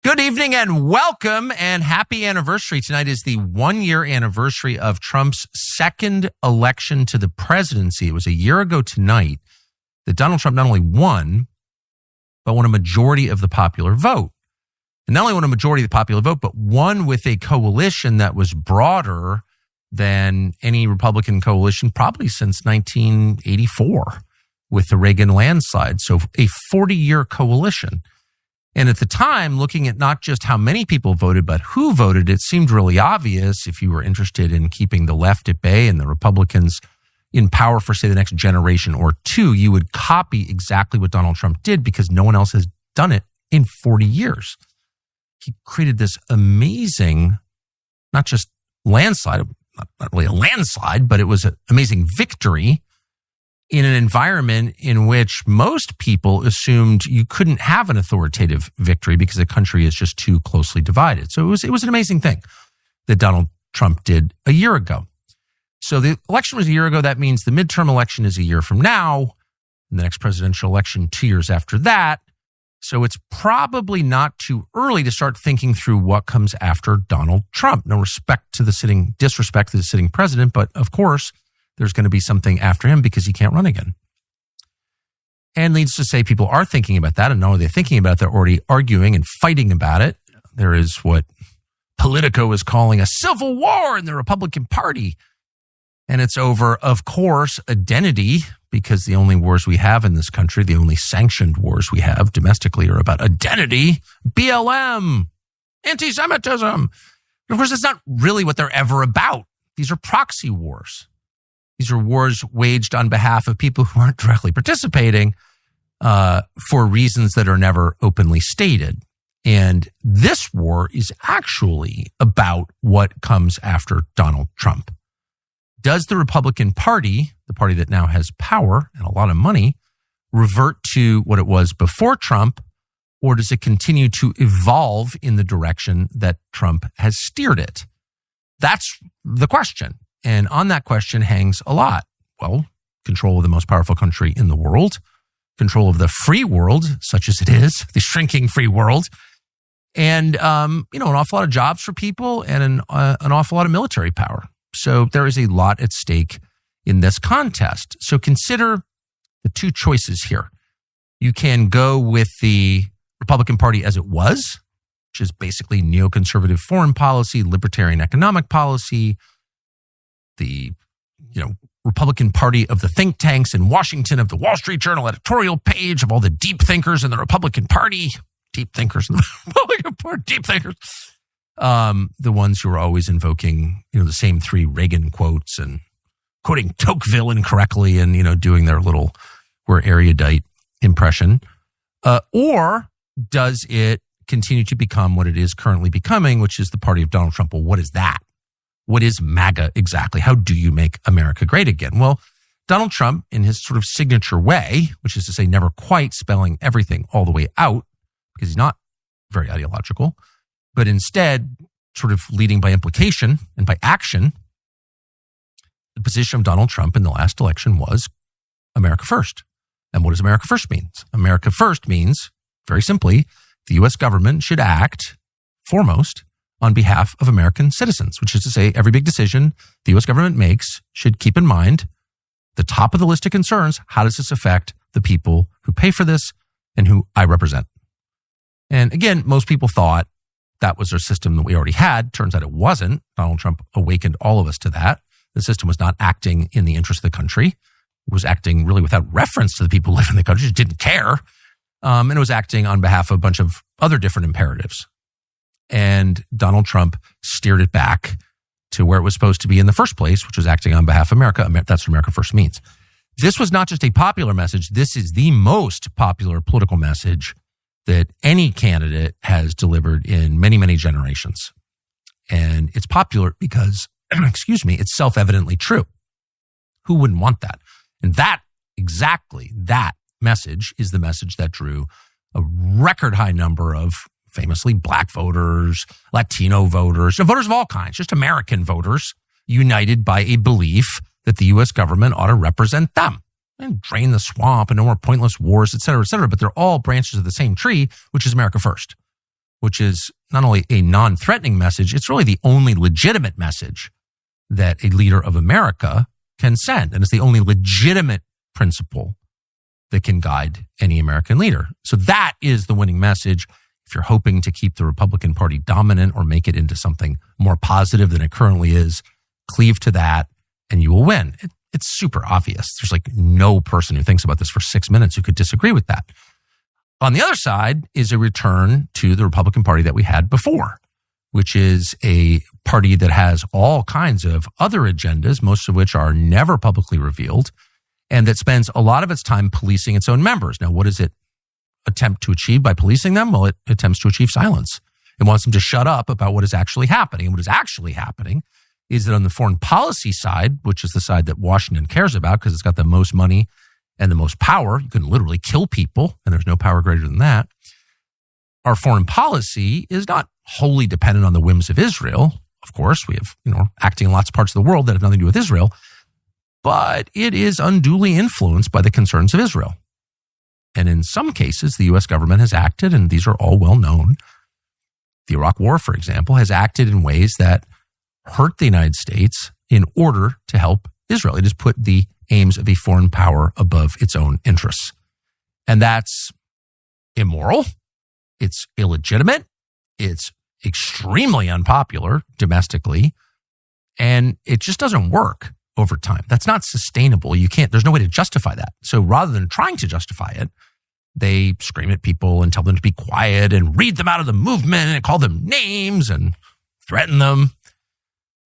Good evening and welcome and happy anniversary. Tonight is the 1-year anniversary of Trump's second election to the presidency. It was a year ago tonight that Donald Trump not only won, but won a majority of the popular vote. And not only won a majority of the popular vote, but won with a coalition that was broader than any Republican coalition probably since 1984 with the Reagan landslide. So a 40-year coalition. And at the time, looking at not just how many people voted, but who voted, it seemed really obvious if you were interested in keeping the left at bay and the Republicans in power for, say, the next generation or two, you would copy exactly what Donald Trump did because no one else has done it in 40 years. He created this amazing, not just landslide, not really a landslide, but it was an amazing victory in an environment in which most people assumed you couldn't have an authoritative victory because the country is just too closely divided. So it was an amazing thing that Donald Trump did a year ago. So the election was a year ago. That means the midterm election is a year from now, and the next presidential election 2 years after that. So it's probably not too early to start thinking through what comes after Donald Trump. No disrespect to the sitting president, but of course, there's going to be something after him because he can't run again. And needs to say people are thinking about that. And not only are they thinking about it, they're already arguing and fighting about it. There is what Politico is calling a civil war in the Republican Party. And it's over, of course, identity, because the only wars we have in this country, the only sanctioned wars we have domestically are about identity, BLM, anti-Semitism. But of course, that's not really what they're ever about. These are proxy wars. These are wars waged on behalf of people who aren't directly participating for reasons that are never openly stated. And this war is actually about what comes after Donald Trump. Does the Republican Party, the party that now has power and a lot of money, revert to what it was before Trump, or does it continue to evolve in the direction that Trump has steered it? That's the question. And on that question hangs a lot. Well, control of the most powerful country in the world, control of the free world, such as it is, the shrinking free world, and an awful lot of jobs for people and an awful lot of military power. So there is a lot at stake in this contest. So consider the two choices here. You can go with the Republican Party as it was, which is basically neoconservative foreign policy, libertarian economic policy, the Republican Party of the think tanks in Washington, of the Wall Street Journal editorial page, of all the deep thinkers in the Republican Party, deep thinkers in the Republican Party, deep thinkers, the ones who are always invoking, the same three Reagan quotes and quoting Tocqueville incorrectly and, doing their little, we're erudite impression. Or does it continue to become what it is currently becoming, which is the party of Donald Trump? Well, what is that? What is MAGA exactly? How do you make America great again? Well, Donald Trump, in his sort of signature way, which is to say never quite spelling everything all the way out, because he's not very ideological, but instead sort of leading by implication and by action, the position of Donald Trump in the last election was America first. And what does America first mean? America first means, very simply, the U.S. government should act foremost on behalf of American citizens, which is to say every big decision the U.S. government makes should keep in mind the top of the list of concerns. How does this affect the people who pay for this and who I represent? And again, most people thought that was our system that we already had. Turns out it wasn't. Donald Trump awakened all of us to that. The system was not acting in the interest of the country. It was acting really without reference to the people who live in the country. It didn't care. And it was acting on behalf of a bunch of other different imperatives. And Donald Trump steered it back to where it was supposed to be in the first place, which was acting on behalf of America. That's what America first means. This was not just a popular message. This is the most popular political message that any candidate has delivered in many, many generations. And it's popular because, it's self-evidently true. Who wouldn't want that? And that message is the message that drew a record high number of famously black voters, Latino voters, voters of all kinds, just American voters, united by a belief that the U.S. government ought to represent them and drain the swamp and no more pointless wars, et cetera, et cetera. But they're all branches of the same tree, which is America first. which is not only a non-threatening message, it's really the only legitimate message that a leader of America can send. And it's the only legitimate principle that can guide any American leader. So that is the winning message. If you're hoping to keep the Republican Party dominant or make it into something more positive than it currently is, cleave to that and you will win. It's super obvious. There's like no person who thinks about this for 6 minutes who could disagree with that. On the other side is a return to the Republican Party that we had before, which is a party that has all kinds of other agendas, most of which are never publicly revealed, and that spends a lot of its time policing its own members. Now, what does it attempt to achieve by policing them? Well, it attempts to achieve silence. It wants them to shut up about what is actually happening. And what is actually happening is that on the foreign policy side, which is the side that Washington cares about because it's got the most money and the most power, you can literally kill people, and there's no power greater than that. Our foreign policy is not wholly dependent on the whims of Israel. Of course, we have, acting in lots of parts of the world that have nothing to do with Israel, but it is unduly influenced by the concerns of Israel. And in some cases, the U.S. government has acted, and these are all well known. The Iraq War, for example, has acted in ways that hurt the United States in order to help Israel. It has put the aims of a foreign power above its own interests. And that's immoral. It's illegitimate. It's extremely unpopular domestically. And it just doesn't work over time. That's not sustainable. There's no way to justify that. So rather than trying to justify it, they scream at people and tell them to be quiet and read them out of the movement and call them names and threaten them.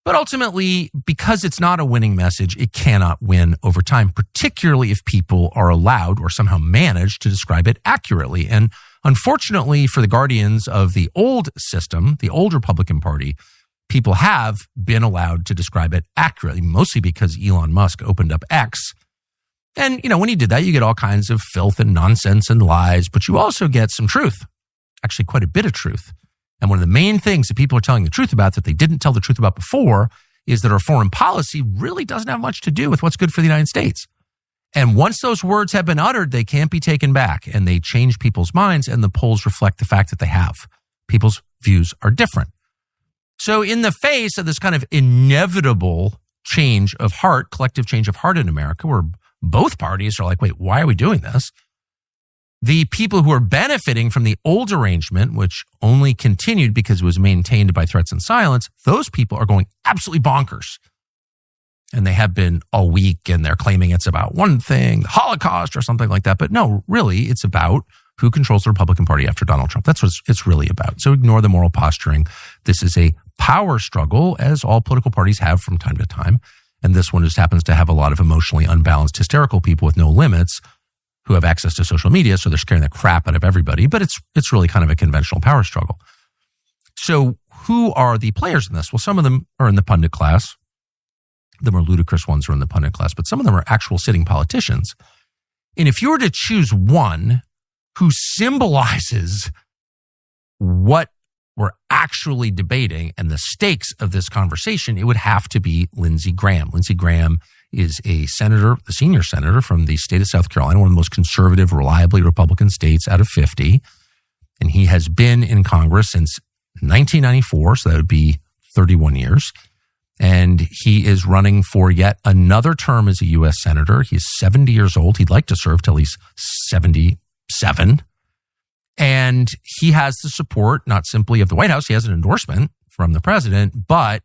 But ultimately, because it's not a winning message, it cannot win over time, particularly if people are allowed or somehow manage to describe it accurately. And unfortunately for the guardians of the old system, the old Republican Party, people have been allowed to describe it accurately, mostly because Elon Musk opened up X. And, when he did that, you get all kinds of filth and nonsense and lies, but you also get some truth, actually quite a bit of truth. And one of the main things that people are telling the truth about that they didn't tell the truth about before is that our foreign policy really doesn't have much to do with what's good for the United States. And once those words have been uttered, they can't be taken back, and they change people's minds, and the polls reflect the fact that they have. People's views are different. So in the face of this kind of inevitable change of heart, collective change of heart in America, where both parties are like, wait, why are we doing this? The people who are benefiting from the old arrangement, which only continued because it was maintained by threats and silence, those people are going absolutely bonkers. And they have been all week, and they're claiming it's about one thing, the Holocaust or something like that. But no, really, it's about who controls the Republican Party after Donald Trump. That's what it's really about. So ignore the moral posturing. This is a power struggle, as all political parties have from time to time. And this one just happens to have a lot of emotionally unbalanced, hysterical people with no limits who have access to social media, so they're scaring the crap out of everybody. But it's really kind of a conventional power struggle. So who are the players in this? Well, some of them are in the pundit class. The more ludicrous ones are in the pundit class, but some of them are actual sitting politicians. And if you were to choose one who symbolizes what we're actually debating and the stakes of this conversation, it would have to be Lindsey Graham. Lindsey Graham is a senator, the senior senator from the state of South Carolina, one of the most conservative, reliably Republican states out of 50. And he has been in Congress since 1994, so that would be 31 years. And he is running for yet another term as a U.S. senator. He's 70 years old. He'd like to serve till he's 77. And he has the support, not simply of the White House. He has an endorsement from the president, but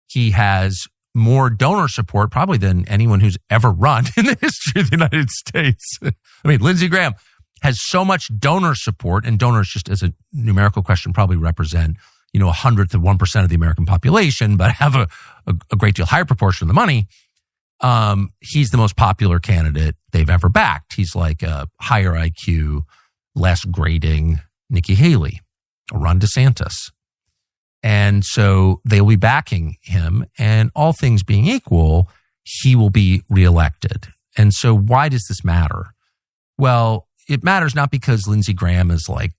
he has more donor support probably than anyone who's ever run in the history of the United States. I mean, Lindsey Graham has so much donor support, and donors, just as a numerical question, probably represent, 100th of 1% of the American population, but have a great deal higher proportion of the money. He's the most popular candidate they've ever backed. He's like a higher IQ, less grading Nikki Haley or Ron DeSantis. And so they'll be backing him, and all things being equal, he will be reelected. And so why does this matter? Well, it matters not because Lindsey Graham is like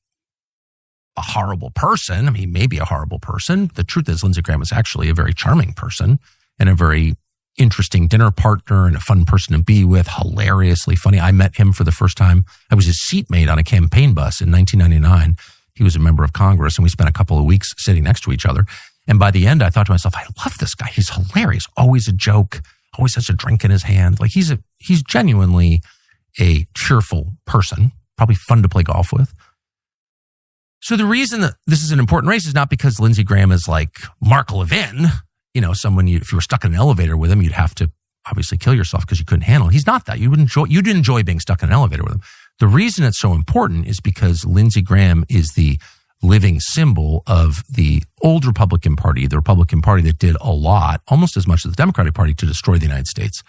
a horrible person. I mean, he may be a horrible person. The truth is Lindsey Graham is actually a very charming person and a very interesting dinner partner and a fun person to be with, hilariously funny. I met him for the first time. I was his seatmate on a campaign bus in 1999. he was a member of Congress, and we spent a couple of weeks sitting next to each other. And by the end, I thought to myself, I love this guy. He's hilarious. Always a joke. Always has a drink in his hand. Like he's genuinely a cheerful person. Probably fun to play golf with. So the reason that this is an important race is not because Lindsey Graham is like Mark Levin, someone if you were stuck in an elevator with him, you'd have to obviously kill yourself because you couldn't handle it. He's not that. You'd enjoy being stuck in an elevator with him. The reason it's so important is because Lindsey Graham is the living symbol of the old Republican Party, the Republican Party that did a lot, almost as much as the Democratic Party, to destroy the United States.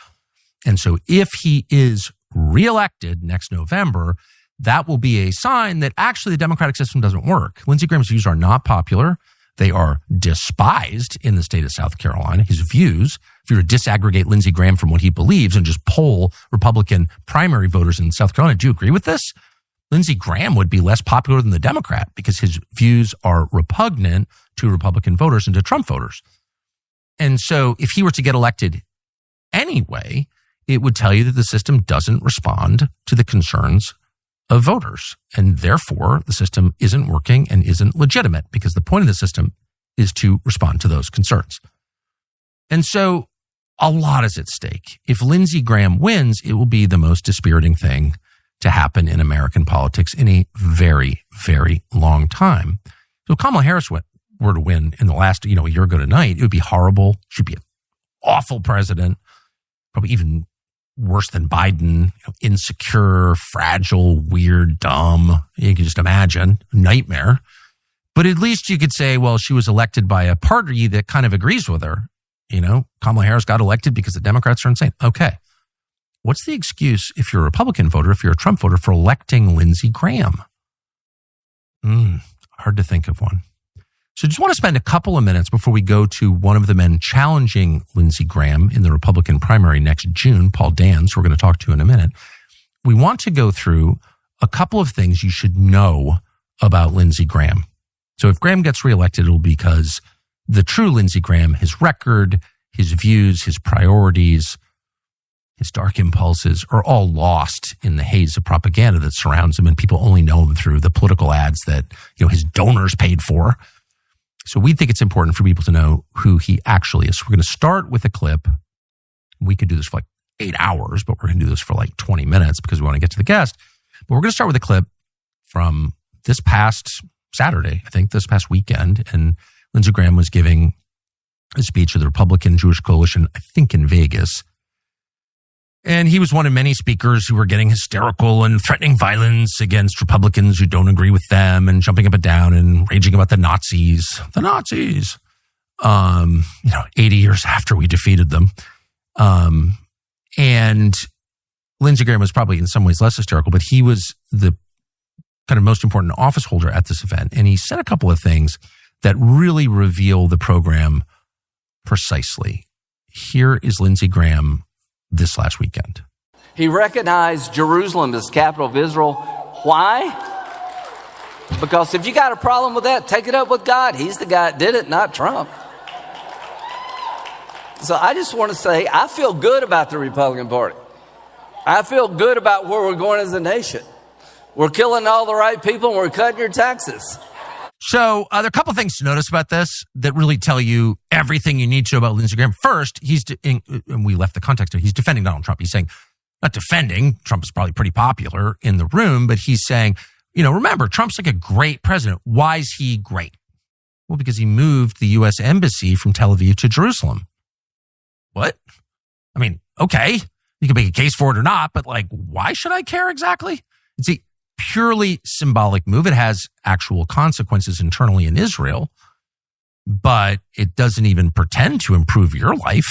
And so if he is reelected next November, that will be a sign that actually the democratic system doesn't work. Lindsey Graham's views are not popular. They are despised in the state of South Carolina. His views, if you were to disaggregate Lindsey Graham from what he believes and just poll Republican primary voters in South Carolina, do you agree with this? Lindsey Graham would be less popular than the Democrat because his views are repugnant to Republican voters and to Trump voters. And so if he were to get elected anyway, it would tell you that the system doesn't respond to the concerns of voters. And therefore, the system isn't working and isn't legitimate because the point of the system is to respond to those concerns. And so a lot is at stake. If Lindsey Graham wins, it will be the most dispiriting thing to happen in American politics in a very, very long time. So if Kamala Harris were to win in the last, a year ago tonight, it would be horrible. She'd be an awful president, probably even worse than Biden, insecure, fragile, weird, dumb. You can just imagine, nightmare. But at least you could say, well, she was elected by a party that kind of agrees with her. Kamala Harris got elected because the Democrats are insane. Okay. What's the excuse if you're a Republican voter, if you're a Trump voter, for electing Lindsey Graham? Hard to think of one. So just want to spend a couple of minutes before we go to one of the men challenging Lindsey Graham in the Republican primary next June, Paul Dans, who we're going to talk to in a minute. We want to go through a couple of things you should know about Lindsey Graham. So if Graham gets reelected, it'll be because the true Lindsey Graham, his record, his views, his priorities, his dark impulses are all lost in the haze of propaganda that surrounds him, and people only know him through the political ads that his donors paid for. So we think it's important for people to know who he actually is. So we're going to start with a clip. We could do this for like 8 hours, but we're going to do this for like 20 minutes because we want to get to the guest. But we're going to start with a clip from this past Saturday, I think this past weekend. And Lindsey Graham was giving a speech to the Republican Jewish Coalition, I think in Vegas. And he was one of many speakers who were getting hysterical and threatening violence against Republicans who don't agree with them and jumping up and down and raging about the Nazis. The Nazis. 80 years after we defeated them. And Lindsey Graham was probably in some ways less hysterical, but he was the kind of most important office holder at this event. And he said a couple of things that really reveal the program precisely. Here is Lindsey Graham this last weekend. He recognized Jerusalem as the capital of Israel. Why? Because if you got a problem with that, take it up with God. He's the guy that did it, not Trump. So I just want to say, I feel good about the Republican Party. I feel good about where we're going as a nation. We're killing all the right people and we're cutting your taxes. So there are a couple of things to notice about this that really tell you everything you need to know about Lindsey Graham. First, and we left the context of, he's defending Donald Trump. He's saying, not defending, Trump is probably pretty popular in the room, but he's saying, remember, Trump's like a great president. Why is he great? Well, because he moved the U.S. embassy from Tel Aviv to Jerusalem. What? I mean, okay, you can make a case for it or not, but why should I care exactly? It's a purely symbolic move. It has actual consequences internally in Israel, but it doesn't even pretend to improve your life.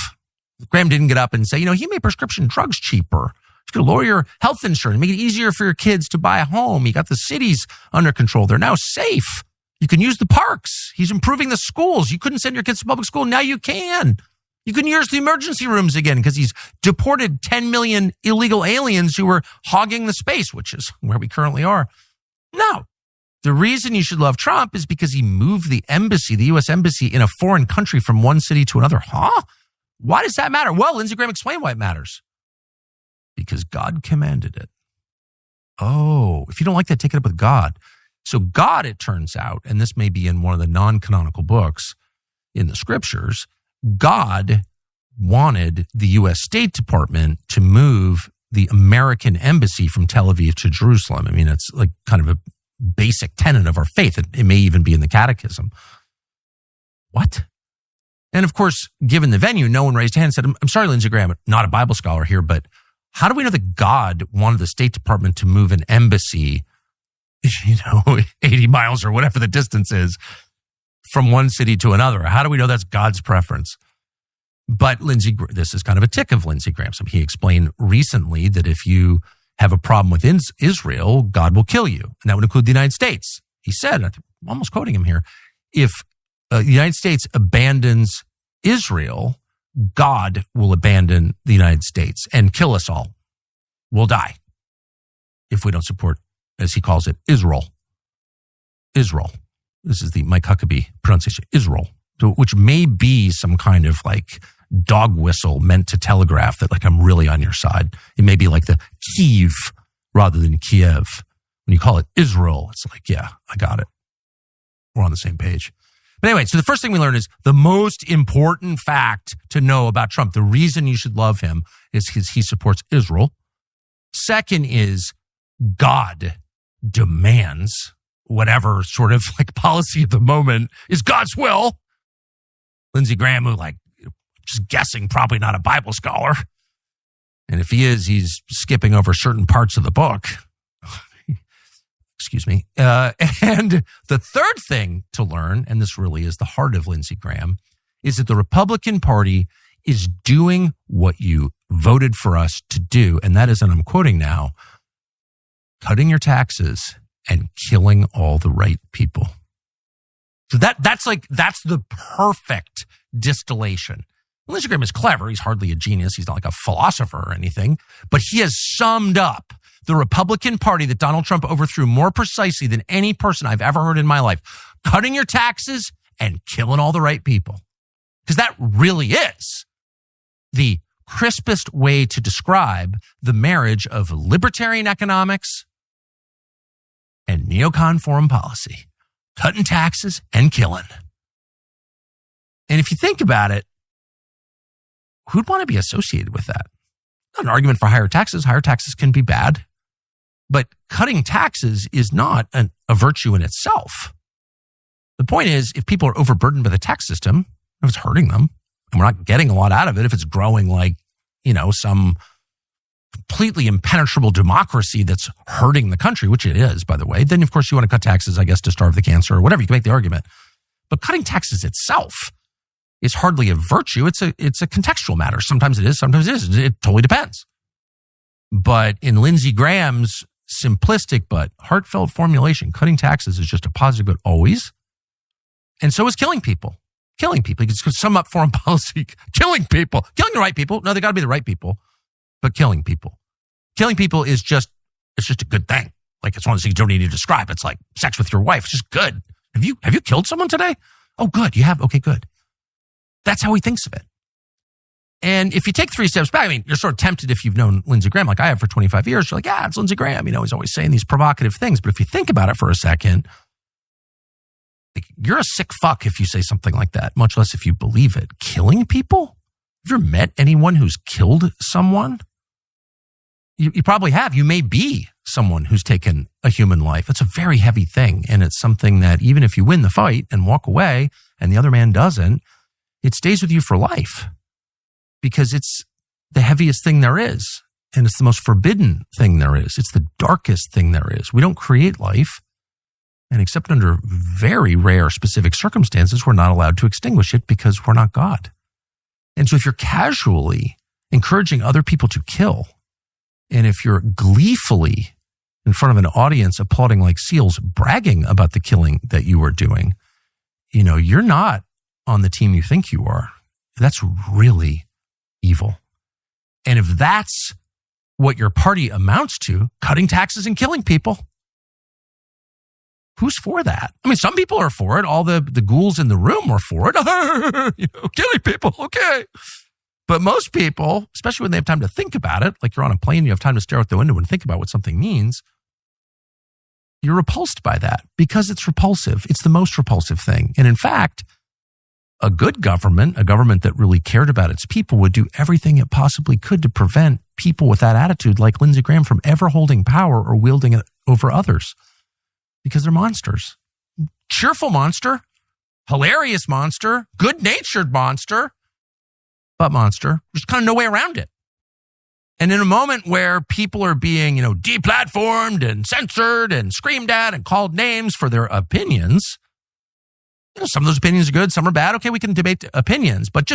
Graham didn't get up and say, he made prescription drugs cheaper. He's going to lower your health insurance, make it easier for your kids to buy a home. He got the cities under control. They're now safe. You can use the parks. He's improving the schools. You couldn't send your kids to public school. Now you can. You can use the emergency rooms again because he's deported 10 million illegal aliens who were hogging the space, which is where we currently are. No. The reason you should love Trump is because he moved the embassy, the U.S. embassy, in a foreign country from one city to another. Huh? Why does that matter? Well, Lindsey Graham explained why it matters. Because God commanded it. Oh, if you don't like that, take it up with God. So God, it turns out, and this may be in one of the non-canonical books in the scriptures, God wanted the U.S. State Department to move the American embassy from Tel Aviv to Jerusalem. I mean, it's like kind of a basic tenet of our faith. It may even be in the catechism. What? And of course, given the venue, no one raised a hand and said, I'm sorry, Lindsey Graham, not a Bible scholar here, but how do we know that God wanted the State Department to move an embassy, 80 miles or whatever the distance is from one city to another? How do we know that's God's preference? But this is kind of a tick of Lindsey Graham. So he explained recently that if you have a problem with Israel, God will kill you. And that would include the United States. He said, I'm almost quoting him here, if the United States abandons Israel, God will abandon the United States and kill us all. We'll die if we don't support, as he calls it, Israel. Israel. This is the Mike Huckabee pronunciation, Israel, which may be some kind of like dog whistle meant to telegraph that like I'm really on your side. It may be like the Kyiv rather than Kiev. When you call it Israel, it's like, yeah, I got it. We're on the same page. But anyway, so the first thing we learn is the most important fact to know about Trump. The reason you should love him is because he supports Israel. Second is God demands whatever sort of like policy of the moment is God's will. Lindsey Graham, who like just guessing, probably not a Bible scholar. And if he is, he's skipping over certain parts of the book. Excuse me. And the third thing to learn, and this really is the heart of Lindsey Graham, is that the Republican Party is doing what you voted for us to do. And that is, and I'm quoting now, cutting your taxes and killing all the right people. So that's the perfect distillation. Lindsey Graham is clever. He's hardly a genius. He's not like a philosopher or anything, but he has summed up the Republican Party that Donald Trump overthrew more precisely than any person I've ever heard in my life. Cutting your taxes and killing all the right people. Because that really is the crispest way to describe the marriage of libertarian economics and neocon foreign policy. Cutting taxes and killing. And if you think about it, who'd want to be associated with that? Not an argument for higher taxes. Higher taxes can be bad. But cutting taxes is not a virtue in itself. The point is, if people are overburdened by the tax system, if it's hurting them, and we're not getting a lot out of it, if it's growing like, some completely impenetrable democracy that's hurting the country, which it is, by the way, then of course you want to cut taxes, I guess, to starve the cancer or whatever. You can make the argument. But cutting taxes itself is hardly a virtue. It's a contextual matter. Sometimes it is, sometimes it isn't. It totally depends. But in Lindsey Graham's simplistic but heartfelt formulation, cutting taxes is just a positive good always. And so is killing people. Killing people. You can sum up foreign policy. Killing people. Killing the right people. No, they got to be the right people. But killing people. Killing people is just a good thing. Like it's one of those things you don't need to describe. It's like sex with your wife. It's just good. Have you killed someone today? Oh, good. You have? Okay, good. That's how he thinks of it. And if you take 3 steps back, I mean, you're sort of tempted if you've known Lindsey Graham like I have for 25 years. You're like, yeah, it's Lindsey Graham. He's always saying these provocative things. But if you think about it for a second, like, you're a sick fuck if you say something like that, much less if you believe it. Killing people? Have you ever met anyone who's killed someone? You probably have. You may be someone who's taken a human life. It's a very heavy thing. And it's something that even if you win the fight and walk away and the other man doesn't, it stays with you for life because it's the heaviest thing there is. And it's the most forbidden thing there is. It's the darkest thing there is. We don't create life. And except under very rare specific circumstances, we're not allowed to extinguish it because we're not God. And so if you're casually encouraging other people to kill, and if you're gleefully in front of an audience applauding like seals, bragging about the killing that you are doing, you're not on the team you think you are. That's really evil. And if that's what your party amounts to, cutting taxes and killing people, who's for that? I mean, some people are for it. All the ghouls in the room are for it. Killing people, okay. But most people, especially when they have time to think about it, like you're on a plane, you have time to stare out the window and think about what something means, You're repulsed by that because it's repulsive. It's the most repulsive thing. And in fact, a good government, a government that really cared about its people, would do everything it possibly could to prevent people with that attitude like Lindsey Graham from ever holding power or wielding it over others because they're monsters. Cheerful monster, hilarious monster, good-natured monster, but monster. There's kind of no way around it. And in a moment where people are being, deplatformed and censored and screamed at and called names for their opinions, some of those opinions are good, some are bad. Okay, we can debate opinions, but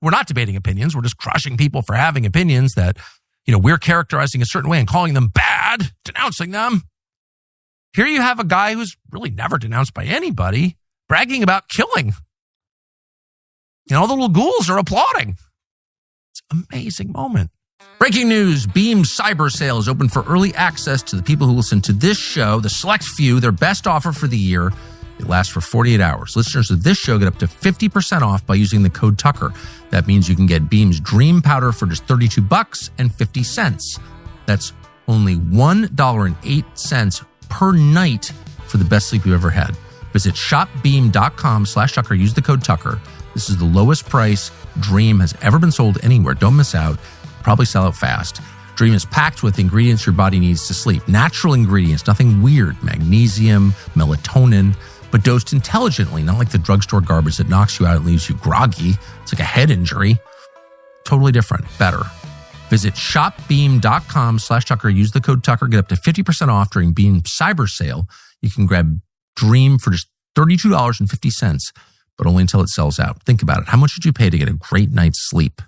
we're not debating opinions. We're just crushing people for having opinions that, we're characterizing a certain way and calling them bad, denouncing them. Here you have a guy who's really never denounced by anybody, bragging about killing. All the little ghouls are applauding. It's an amazing moment. Breaking news, Beam Cyber Sale is open for early access to the people who listen to this show, the select few, their best offer for the year. It lasts for 48 hours. Listeners of this show get up to 50% off by using the code Tucker. That means you can get Beam's Dream Powder for just $32.50. That's only $1.08 per night for the best sleep you've ever had. Visit shopbeam.com/Tucker. Use the code Tucker. This is the lowest price Dream has ever been sold anywhere. Don't miss out. Probably sell out fast. Dream is packed with ingredients your body needs to sleep. Natural ingredients, nothing weird. Magnesium, melatonin, but dosed intelligently, not like the drugstore garbage that knocks you out and leaves you groggy. It's like a head injury. Totally different. Better. Visit shopbeam.com/Tucker. Use the code Tucker. Get up to 50% off during Beam Cyber Sale. You can grab Dream for just $32.50, but only until it sells out. Think about it. How much would you pay to get a great night's sleep?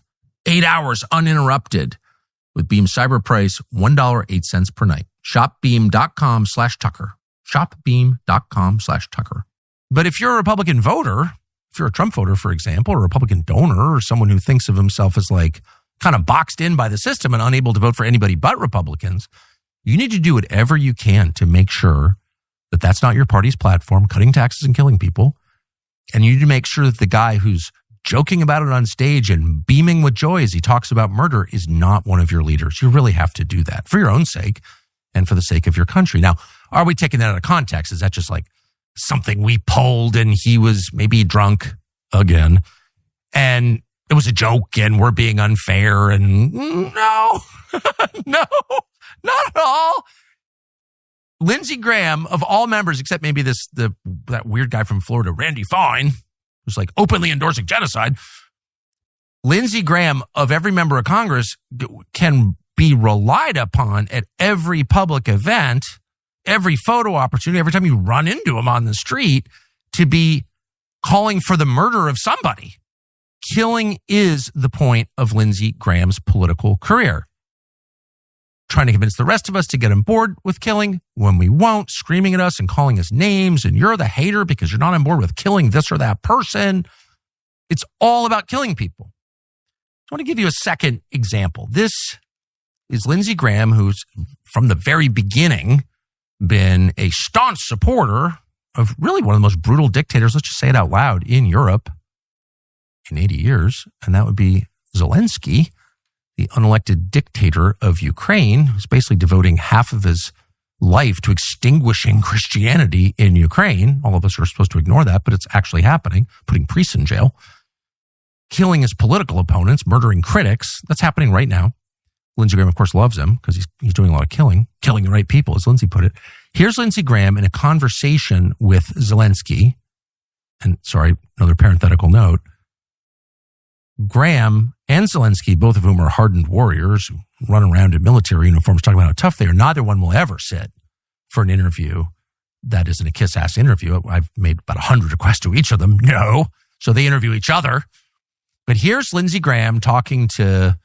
8 hours uninterrupted with Beam Cyber Price, $1.08 per night. Shopbeam.com/Tucker. Shopbeam.com/Tucker. But if you're a Republican voter, if you're a Trump voter, for example, or a Republican donor, or someone who thinks of himself as kind of boxed in by the system and unable to vote for anybody but Republicans, you need to do whatever you can to make sure that that's not your party's platform, cutting taxes and killing people. And you need to make sure that the guy who's joking about it on stage and beaming with joy as he talks about murder is not one of your leaders. You really have to do that for your own sake and for the sake of your country. Now, are we taking that out of context? Is that just like something we pulled and he was maybe drunk again and it was a joke and we're being unfair? And no, no, not at all. Lindsey Graham, of all members, except maybe that weird guy from Florida, Randy Fine, who's openly endorsing genocide. Lindsey Graham, of every member of Congress, can be relied upon at every public event, every photo opportunity, every time you run into him on the street, to be calling for the murder of somebody. Killing is the point of Lindsey Graham's political career. Trying to convince the rest of us to get on board with killing when we won't, screaming at us and calling us names, and you're the hater because you're not on board with killing this or that person. It's all about killing people. I want to give you a second example. This is Lindsey Graham, who's from the very beginning been a staunch supporter of really one of the most brutal dictators, let's just say it out loud, in Europe in 80 years, and that would be Zelensky, the unelected dictator of Ukraine, who's basically devoting half of his life to extinguishing Christianity in Ukraine. All of us are supposed to ignore that, but it's actually happening, putting priests in jail, killing his political opponents, murdering critics. That's happening right now. Lindsey Graham, of course, loves him because he's doing a lot of killing the right people, as Lindsey put it. Here's Lindsey Graham in a conversation with Zelensky. And sorry, another parenthetical note. Graham and Zelensky, both of whom are hardened warriors who run around in military uniforms talking about how tough they are, neither one will ever sit for an interview that isn't a kiss-ass interview. I've made about 100 requests to each of them. No. So they interview each other. But here's Lindsey Graham talking to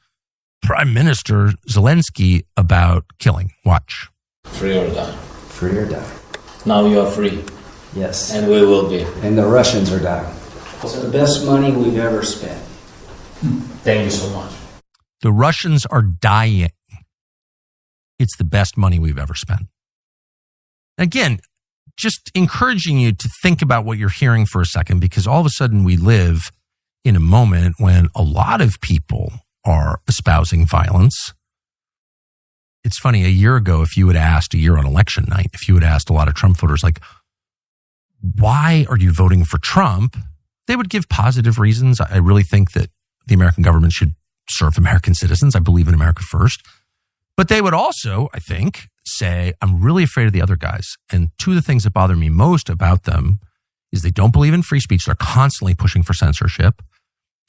Prime Minister Zelensky about killing. Watch. Free or die. Free or die. Now you are free. Yes. And we will be. And the Russians are dying. It's the best money we've ever spent. Thank you so much. The Russians are dying. It's the best money we've ever spent. Again, just encouraging you to think about what you're hearing for a second, because all of a sudden we live in a moment when a lot of people are espousing violence. it's funny, a year ago, if you had asked, a year on election night, if you had asked a lot of Trump voters, like, why are you voting for Trump? They would give positive reasons. I really think that the American government should serve American citizens. I believe in America first. But they would also, I think, say, I'm really afraid of the other guys. And two of the things that bother me most about them is they don't believe in free speech. They're constantly pushing for censorship.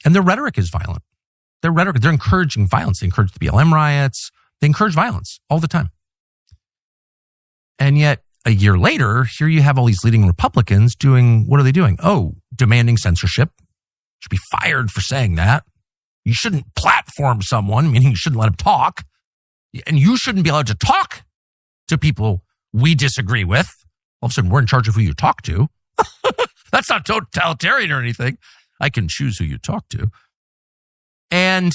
And their rhetoric is violent. They're encouraging violence. They encourage the BLM riots. They encourage violence all the time. And yet, a year later, here you have all these leading Republicans doing, what are they doing? Oh, demanding censorship. Should be fired for saying that. You shouldn't platform someone, meaning you shouldn't let them talk. And you shouldn't be allowed to talk to people we disagree with. All of a sudden, we're in charge of who you talk to. That's not totalitarian or anything. I can choose who you talk to. And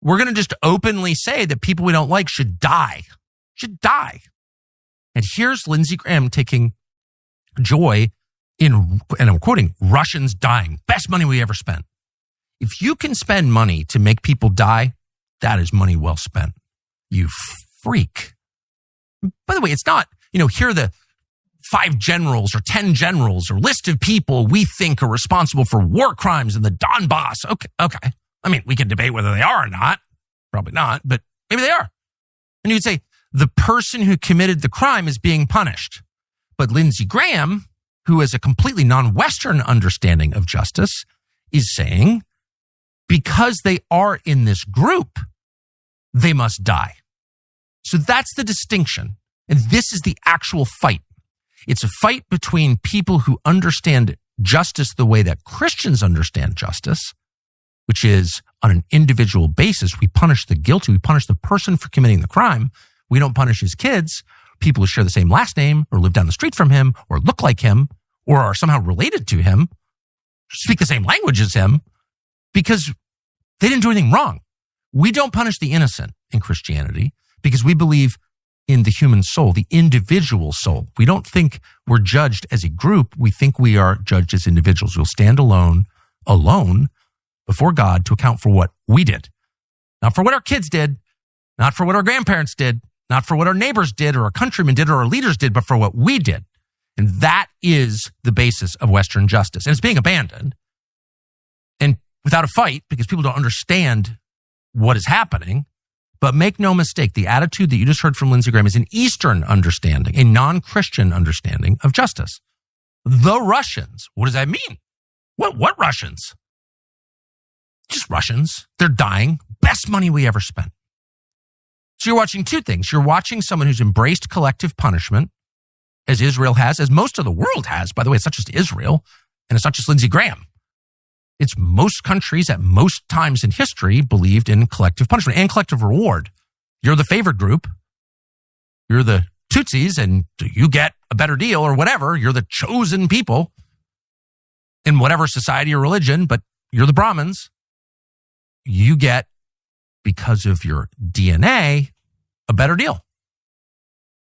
we're going to just openly say that people we don't like should die. Should die. And here's Lindsey Graham taking joy in, and I'm quoting, Russians dying. Best money we ever spent. If you can spend money to make people die, that is money well spent. You freak. By the way, it's not, here are the 5 generals or 10 generals or list of people we think are responsible for war crimes in the Donbass. Okay. I mean, we can debate whether they are or not. Probably not, but maybe they are. And you would say, the person who committed the crime is being punished. But Lindsey Graham, who has a completely non-Western understanding of justice, is saying, because they are in this group, they must die. So that's the distinction. And this is the actual fight. It's a fight between people who understand justice the way that Christians understand justice, which is on an individual basis. We punish the guilty. We punish the person for committing the crime. We don't punish his kids, people who share the same last name or live down the street from him or look like him or are somehow related to him, speak the same language as him, because they didn't do anything wrong. We don't punish the innocent in Christianity because we believe in the human soul, the individual soul. We don't think we're judged as a group. We think we are judged as individuals. We'll stand alone before God to account for what we did. Not for what our kids did, not for what our grandparents did, not for what our neighbors did or our countrymen did or our leaders did, but for what we did. And that is the basis of Western justice. And it's being abandoned. And without a fight, because people don't understand what is happening. But make no mistake, the attitude that you just heard from Lindsey Graham is an Eastern understanding, a non-Christian understanding of justice. The Russians. What does that mean? What Russians? Just Russians. They're dying. Best money we ever spent. So you're watching two things. You're watching someone who's embraced collective punishment, as Israel has, as most of the world has. By the way, it's not just Israel, and it's not just Lindsey Graham. It's most countries at most times in history believed in collective punishment and collective reward. You're the favored group. You're the Tutsis, and you get a better deal or whatever. You're the chosen people in whatever society or religion, but you're the Brahmins. You get, because of your DNA, a better deal.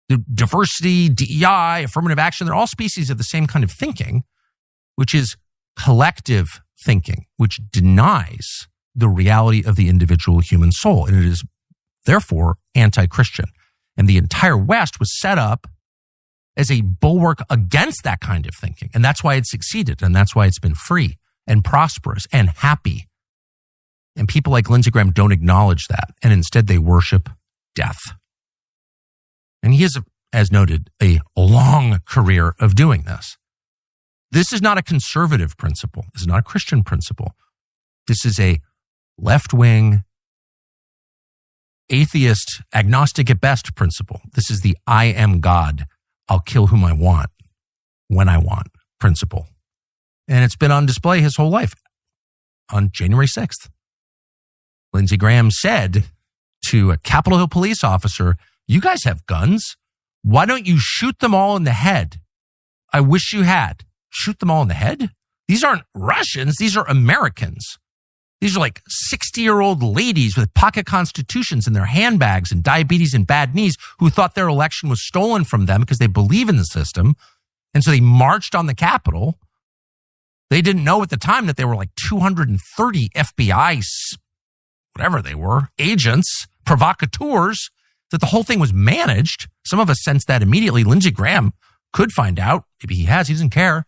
The diversity, DEI, affirmative action, they're all species of the same kind of thinking, which is collective thinking, which denies the reality of the individual human soul. And it is therefore anti-Christian. And the entire West was set up as a bulwark against that kind of thinking. And that's why it succeeded. And that's why it's been free and prosperous and happy. And people like Lindsey Graham don't acknowledge that. And instead they worship death. And he has, as noted, a long career of doing this. This is not a conservative principle. This is not a Christian principle. This is a left-wing, atheist, agnostic at best principle. This is the I am God. I'll kill whom I want, when I want principle. And it's been on display his whole life. On January 6th, Lindsey Graham said to a Capitol Hill police officer, "You guys have guns. Why don't you shoot them all in the head? I wish you had." Shoot them all in the head? These aren't Russians. These are Americans. These are like 60-year-old ladies with pocket constitutions in their handbags and diabetes and bad knees who thought their election was stolen from them because they believe in the system. And so they marched on the Capitol. They didn't know at the time that there were like 230 FBI, whatever they were, agents, provocateurs that the whole thing was managed. Some of us sensed that immediately. Lindsey Graham could find out. Maybe he has. He doesn't care.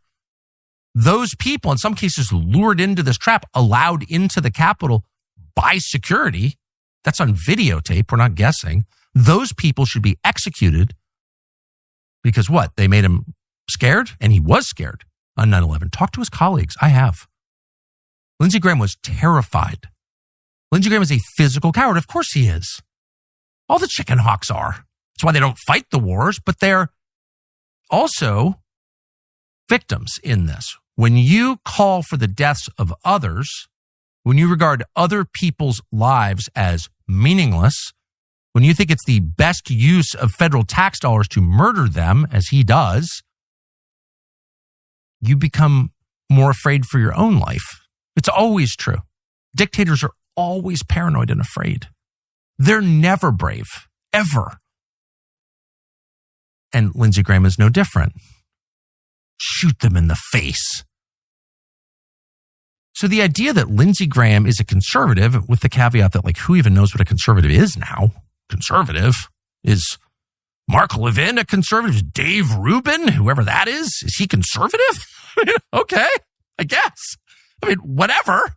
Those people, in some cases, lured into this trap, allowed into the Capitol by security. That's on videotape. We're not guessing. Those people should be executed because what? They made him scared? And he was scared on 9/11. Talk to his colleagues. I have. Lindsey Graham was terrified. Lindsey Graham is a physical coward. Of course he is. All the chicken hawks are. That's why they don't fight the wars, but they're also victims in this. When you call for the deaths of others, when you regard other people's lives as meaningless, when you think it's the best use of federal tax dollars to murder them, as he does, you become more afraid for your own life. It's always true. Dictators are always paranoid and afraid. They're never brave, ever. And Lindsey Graham is no different. Shoot them in the face. So the idea that Lindsey Graham is a conservative, with the caveat that, like, who even knows what a conservative is now? Conservative? Is Mark Levin a conservative? Is Dave Rubin, whoever that is he conservative? Okay, I guess. I mean, whatever.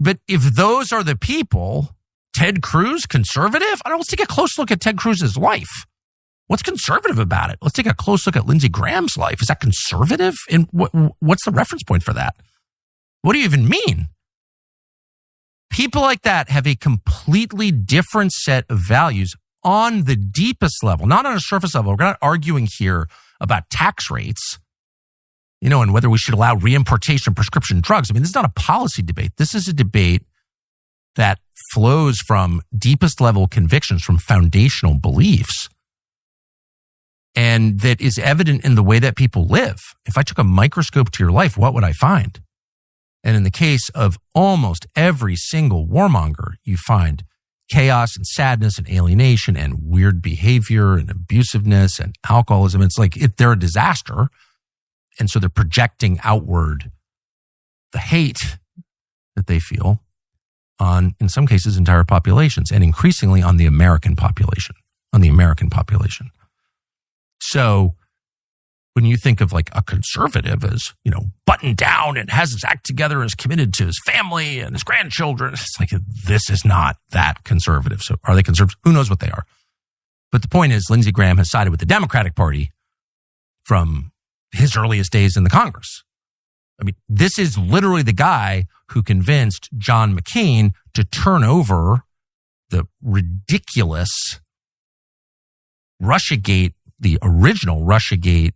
But if those are the people, Ted Cruz, conservative? I don't know, let's take a close look at Ted Cruz's life. What's conservative about it? Let's take a close look at Lindsey Graham's life. Is that conservative? And what's the reference point for that? What do you even mean? People like that have a completely different set of values on the deepest level, not on a surface level. We're not arguing here about tax rates, and whether we should allow reimportation of prescription drugs. I mean, this is not a policy debate. This is a debate that flows from deepest level convictions, from foundational beliefs, and that is evident in the way that people live. If I took a microscope to your life, what would I find? And in the case of almost every single warmonger, you find chaos and sadness and alienation and weird behavior and abusiveness and alcoholism. It's like they're a disaster. And so they're projecting outward the hate that they feel on, in some cases, entire populations, and increasingly on the American population. So when you think of like a conservative as, buttoned down and has his act together and is committed to his family and his grandchildren, it's like, this is not that conservative. So are they conservative? Who knows what they are? But the point is, Lindsey Graham has sided with the Democratic Party from his earliest days in the Congress. I mean, this is literally the guy who convinced John McCain to turn over the ridiculous Russiagate, the original Russiagate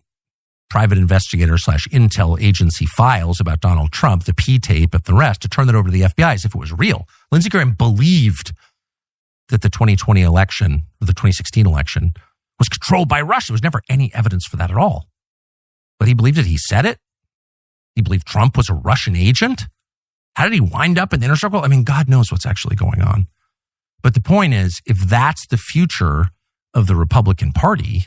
private investigator / intel agency files about Donald Trump, the P-tape and the rest, to turn that over to the FBI as if it was real. Lindsey Graham believed that the 2020 election, or the 2016 election, was controlled by Russia. There was never any evidence for that at all. But he believed it. He said it. He believed Trump was a Russian agent. How did he wind up in the inner circle? I mean, God knows what's actually going on. But the point is, if that's the future of the Republican Party,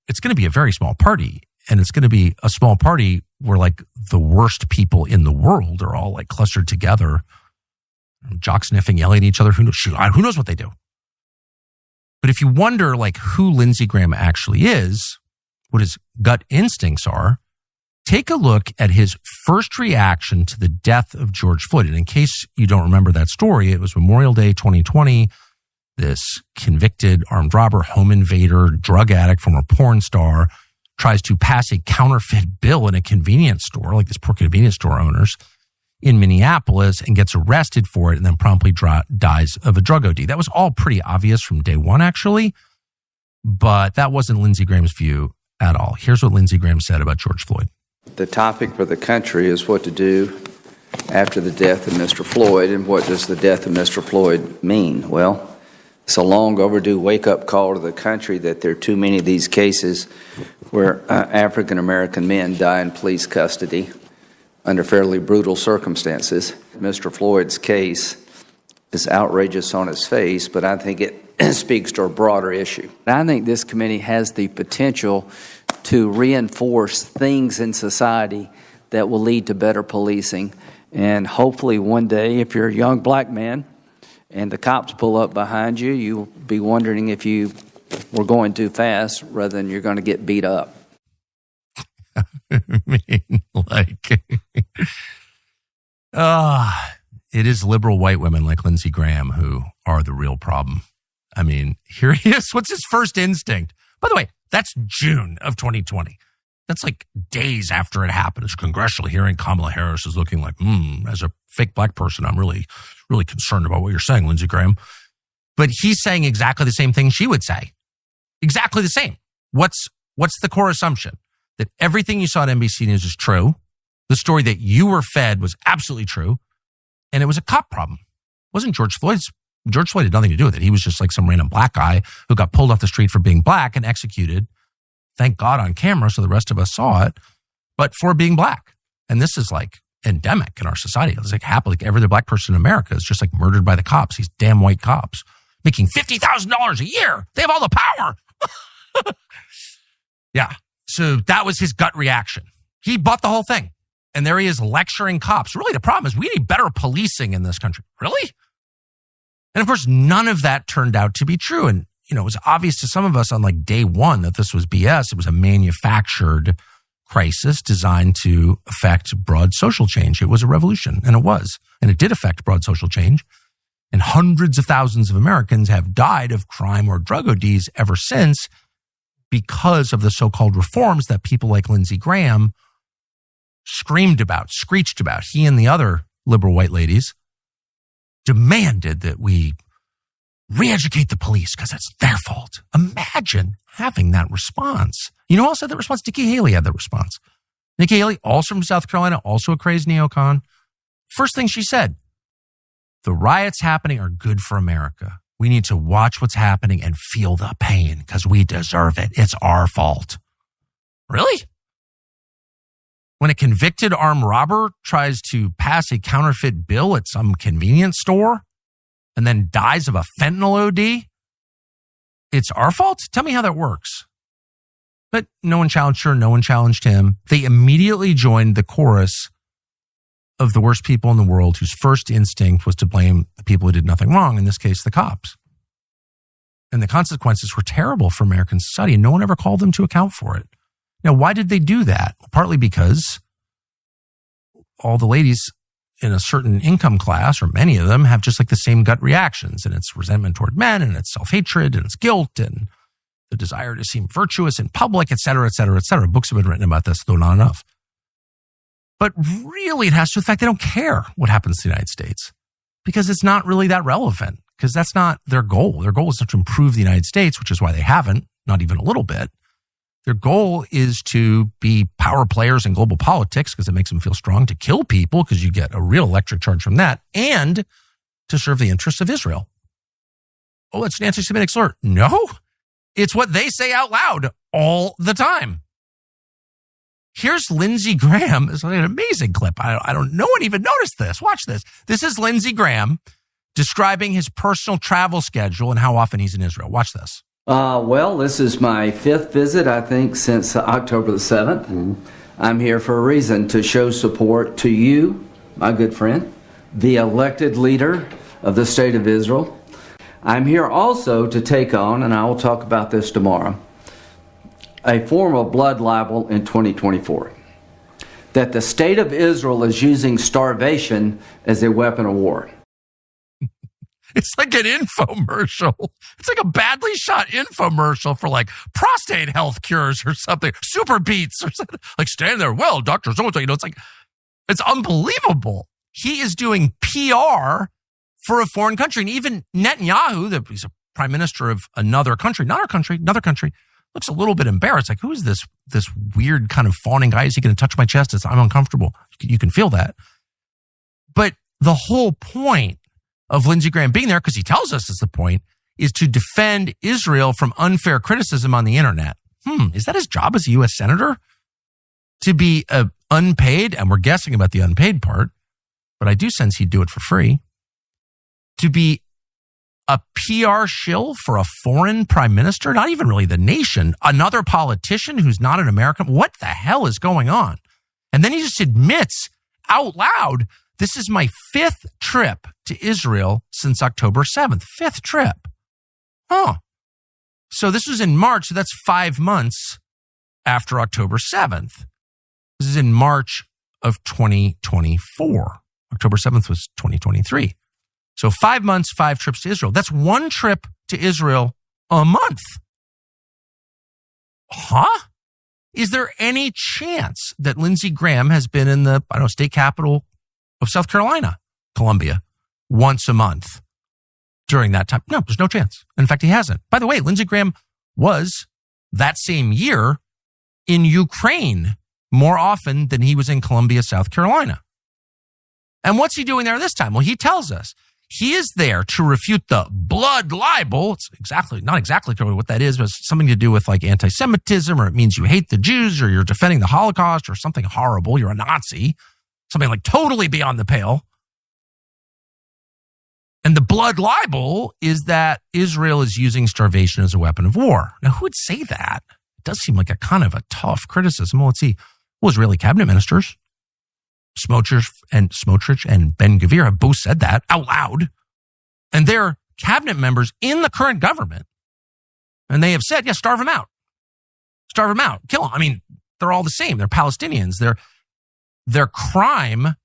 it's going to be a very small party. And it's going to be a small party where like the worst people in the world are all like clustered together, jock sniffing, yelling at each other. Who knows what they do? But if you wonder like who Lindsey Graham actually is, what his gut instincts are, take a look at his first reaction to the death of George Floyd. And in case you don't remember that story, it was Memorial Day 2020. This convicted armed robber, home invader, drug addict, former porn star tries to pass a counterfeit bill in a convenience store, like this poor convenience store owners in Minneapolis, and gets arrested for it and then promptly dies of a drug OD. That was all pretty obvious from day one, actually, but that wasn't Lindsey Graham's view at all. Here's what Lindsey Graham said about George Floyd. The topic for the country is what to do after the death of Mr. Floyd, and what does the death of Mr. Floyd mean? Well, it's a long overdue wake-up call to the country that there are too many of these cases where African-American men die in police custody under fairly brutal circumstances. Mr. Floyd's case is outrageous on its face, but I think it speaks to a broader issue. I think this committee has the potential to reinforce things in society that will lead to better policing. And hopefully one day, if you're a young black man and the cops pull up behind you, you'll be wondering if you were going too fast rather than you're going to get beat up. I mean, like, it is liberal white women like Lindsey Graham who are the real problem. I mean, here he is. What's his first instinct? By the way, that's June of 2020. That's like days after it happened. It's a congressional hearing. Kamala Harris is looking like, as a fake black person, I'm really, really concerned about what you're saying, Lindsey Graham. But he's saying exactly the same thing she would say. Exactly the same. What's the core assumption? That everything you saw on NBC News is true. The story that you were fed was absolutely true. And it was a cop problem. It wasn't George Floyd's. George Floyd had nothing to do with it. He was just like some random black guy who got pulled off the street for being black and executed, thank God, on camera so the rest of us saw it, but for being black. And this is like endemic in our society. It's like happily, every other black person in America is just like murdered by the cops, these damn white cops, making $50,000 a year. They have all the power. Yeah. So that was his gut reaction. He bought the whole thing. And there he is lecturing cops. Really, the problem is we need better policing in this country. Really? And of course, none of that turned out to be true. And, it was obvious to some of us on like day one that this was BS. It was a manufactured crisis designed to affect broad social change. It was a revolution, and it was. And it did affect broad social change. And hundreds of thousands of Americans have died of crime or drug ODs ever since because of the so-called reforms that people like Lindsey Graham screamed about, screeched about. He and the other liberal white ladies demanded that we re-educate the police because it's their fault. Imagine having that response. You know who else had that response? Nikki Haley had that response. Nikki Haley, also from South Carolina, also a crazed neocon. First thing she said, the riots happening are good for America. We need to watch what's happening and feel the pain because we deserve it. It's our fault. Really? When a convicted armed robber tries to pass a counterfeit bill at some convenience store and then dies of a fentanyl OD, it's our fault? Tell me how that works. But no one challenged her. No one challenged him. They immediately joined the chorus of the worst people in the world whose first instinct was to blame the people who did nothing wrong, in this case, the cops. And the consequences were terrible for American society, and no one ever called them to account for it. Now, why did they do that? Partly because all the ladies in a certain income class, or many of them, have just like the same gut reactions. And it's resentment toward men, and it's self-hatred, and it's guilt, and the desire to seem virtuous in public, et cetera, et cetera, et cetera. Books have been written about this, though not enough. But really, it has to do with the fact they don't care what happens to the United States because it's not really that relevant, because that's not their goal. Their goal is not to improve the United States, which is why they haven't, not even a little bit. Their goal is to be power players in global politics because it makes them feel strong, to kill people because you get a real electric charge from that, and to serve the interests of Israel. Oh, it's an anti-Semitic slur. No, it's what they say out loud all the time. Here's Lindsey Graham. It's an amazing clip. No one even noticed this. Watch this. This is Lindsey Graham describing his personal travel schedule and how often he's in Israel. Watch this. Well, this is my fifth visit, I think, since October the 7th. Mm-hmm. I'm here for a reason, to show support to you, my good friend, the elected leader of the state of Israel. I'm here also to take on, and I will talk about this tomorrow, a form of blood libel in 2024. That the state of Israel is using starvation as a weapon of war. It's like an infomercial. It's like a badly shot infomercial for like prostate health cures or something. Super Beats or something. Like, stand there. Well, Dr. So-and-so, it's like, it's unbelievable. He is doing PR for a foreign country. And even Netanyahu, he's a prime minister of another country, not our country, another country, looks a little bit embarrassed. Like, who is this weird kind of fawning guy? Is he going to touch my chest? I'm uncomfortable. You can feel that. But the whole point of Lindsey Graham being there, because he tells us is the point, is to defend Israel from unfair criticism on the internet. Is that his job as a U.S. senator? To be unpaid, and we're guessing about the unpaid part, but I do sense he'd do it for free, to be a PR shill for a foreign prime minister, not even really the nation, another politician who's not an American. What the hell is going on? And then he just admits out loud This is my 5th trip to Israel since October 7th. 5th trip. Huh. So this was in March. So that's 5 months after October 7th. This is in March of 2024. October 7th was 2023. So 5 months, 5 trips to Israel. That's 1 trip to Israel a month. Huh? Is there any chance that Lindsey Graham has been in the, state capital of South Carolina, Columbia, once a month during that time? No, there's no chance. In fact, he hasn't. By the way, Lindsey Graham was that same year in Ukraine more often than he was in Columbia, South Carolina. And what's he doing there this time? Well, he tells us he is there to refute the blood libel. It's not exactly what that is, but it's something to do with like anti-Semitism, or it means you hate the Jews, or you're defending the Holocaust, or something horrible. You're a Nazi, something like totally beyond the pale. And the blood libel is that Israel is using starvation as a weapon of war. Now, who would say that? It does seem like a kind of a tough criticism. Well, let's see. Well, Israeli cabinet ministers, Smotrich and Ben-Gvir have both said that out loud. And they're cabinet members in the current government. And they have said, yeah, starve them out. Starve them out. Kill them. I mean, they're all the same. They're Palestinians. Their crime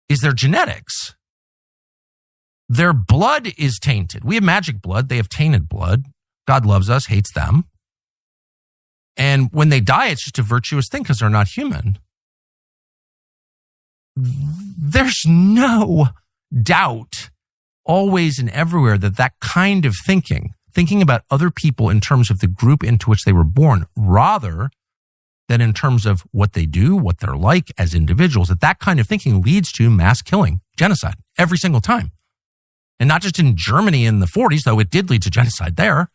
is their genetics. Their blood is tainted. We have magic blood. They have tainted blood. God loves us, hates them. And when they die, it's just a virtuous thing because they're not human. There's no doubt always and everywhere that kind of thinking about other people in terms of the group into which they were born, rather than in terms of what they do, what they're like as individuals, that kind of thinking leads to mass killing, genocide, every single time. And not just in Germany in the 40s, though it did lead to genocide there,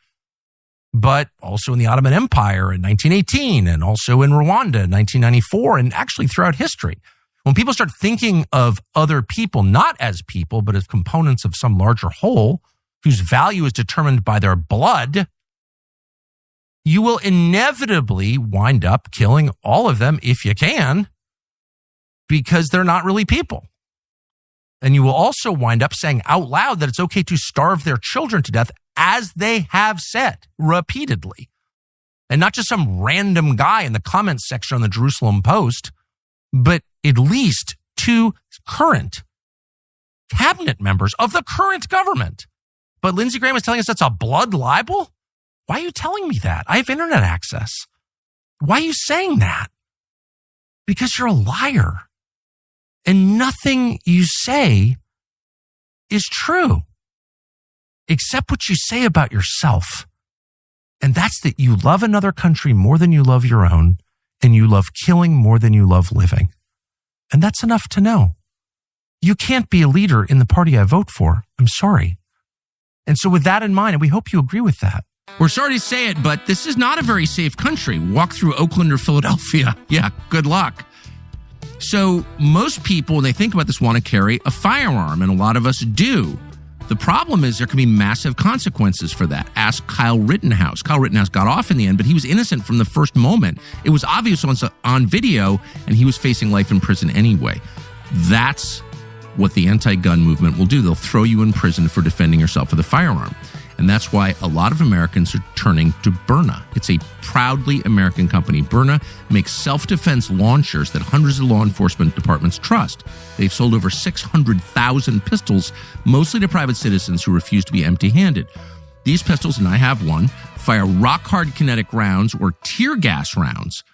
but also in the Ottoman Empire in 1918, and also in Rwanda in 1994, and actually throughout history. When people start thinking of other people, not as people, but as components of some larger whole, whose value is determined by their blood, you will inevitably wind up killing all of them if you can, because they're not really people. And you will also wind up saying out loud that it's okay to starve their children to death, as they have said repeatedly. And not just some random guy in the comments section on the Jerusalem Post, but at least 2 current cabinet members of the current government. But Lindsey Graham is telling us that's a blood libel? Why are you telling me that? I have internet access. Why are you saying that? Because you're a liar. And nothing you say is true, except what you say about yourself. And that's that you love another country more than you love your own, and you love killing more than you love living. And that's enough to know. You can't be a leader in the party I vote for. I'm sorry. And so with that in mind, and we hope you agree with that. We're sorry to say it, but this is not a very safe country. Walk through Oakland or Philadelphia. Yeah, good luck. So most people, when they think about this, want to carry a firearm, and a lot of us do. The problem is there can be massive consequences for that. Ask Kyle Rittenhouse. Kyle Rittenhouse got off in the end, but he was innocent from the first moment. It was obvious on video, and he was facing life in prison anyway. That's what the anti-gun movement will do. They'll throw you in prison for defending yourself with a firearm. And that's why a lot of Americans are turning to Byrna. It's a proudly American company. Byrna makes self-defense launchers that hundreds of law enforcement departments trust. They've sold over 600,000 pistols, mostly to private citizens who refuse to be empty-handed. These pistols, and I have one, fire rock-hard kinetic rounds or tear gas rounds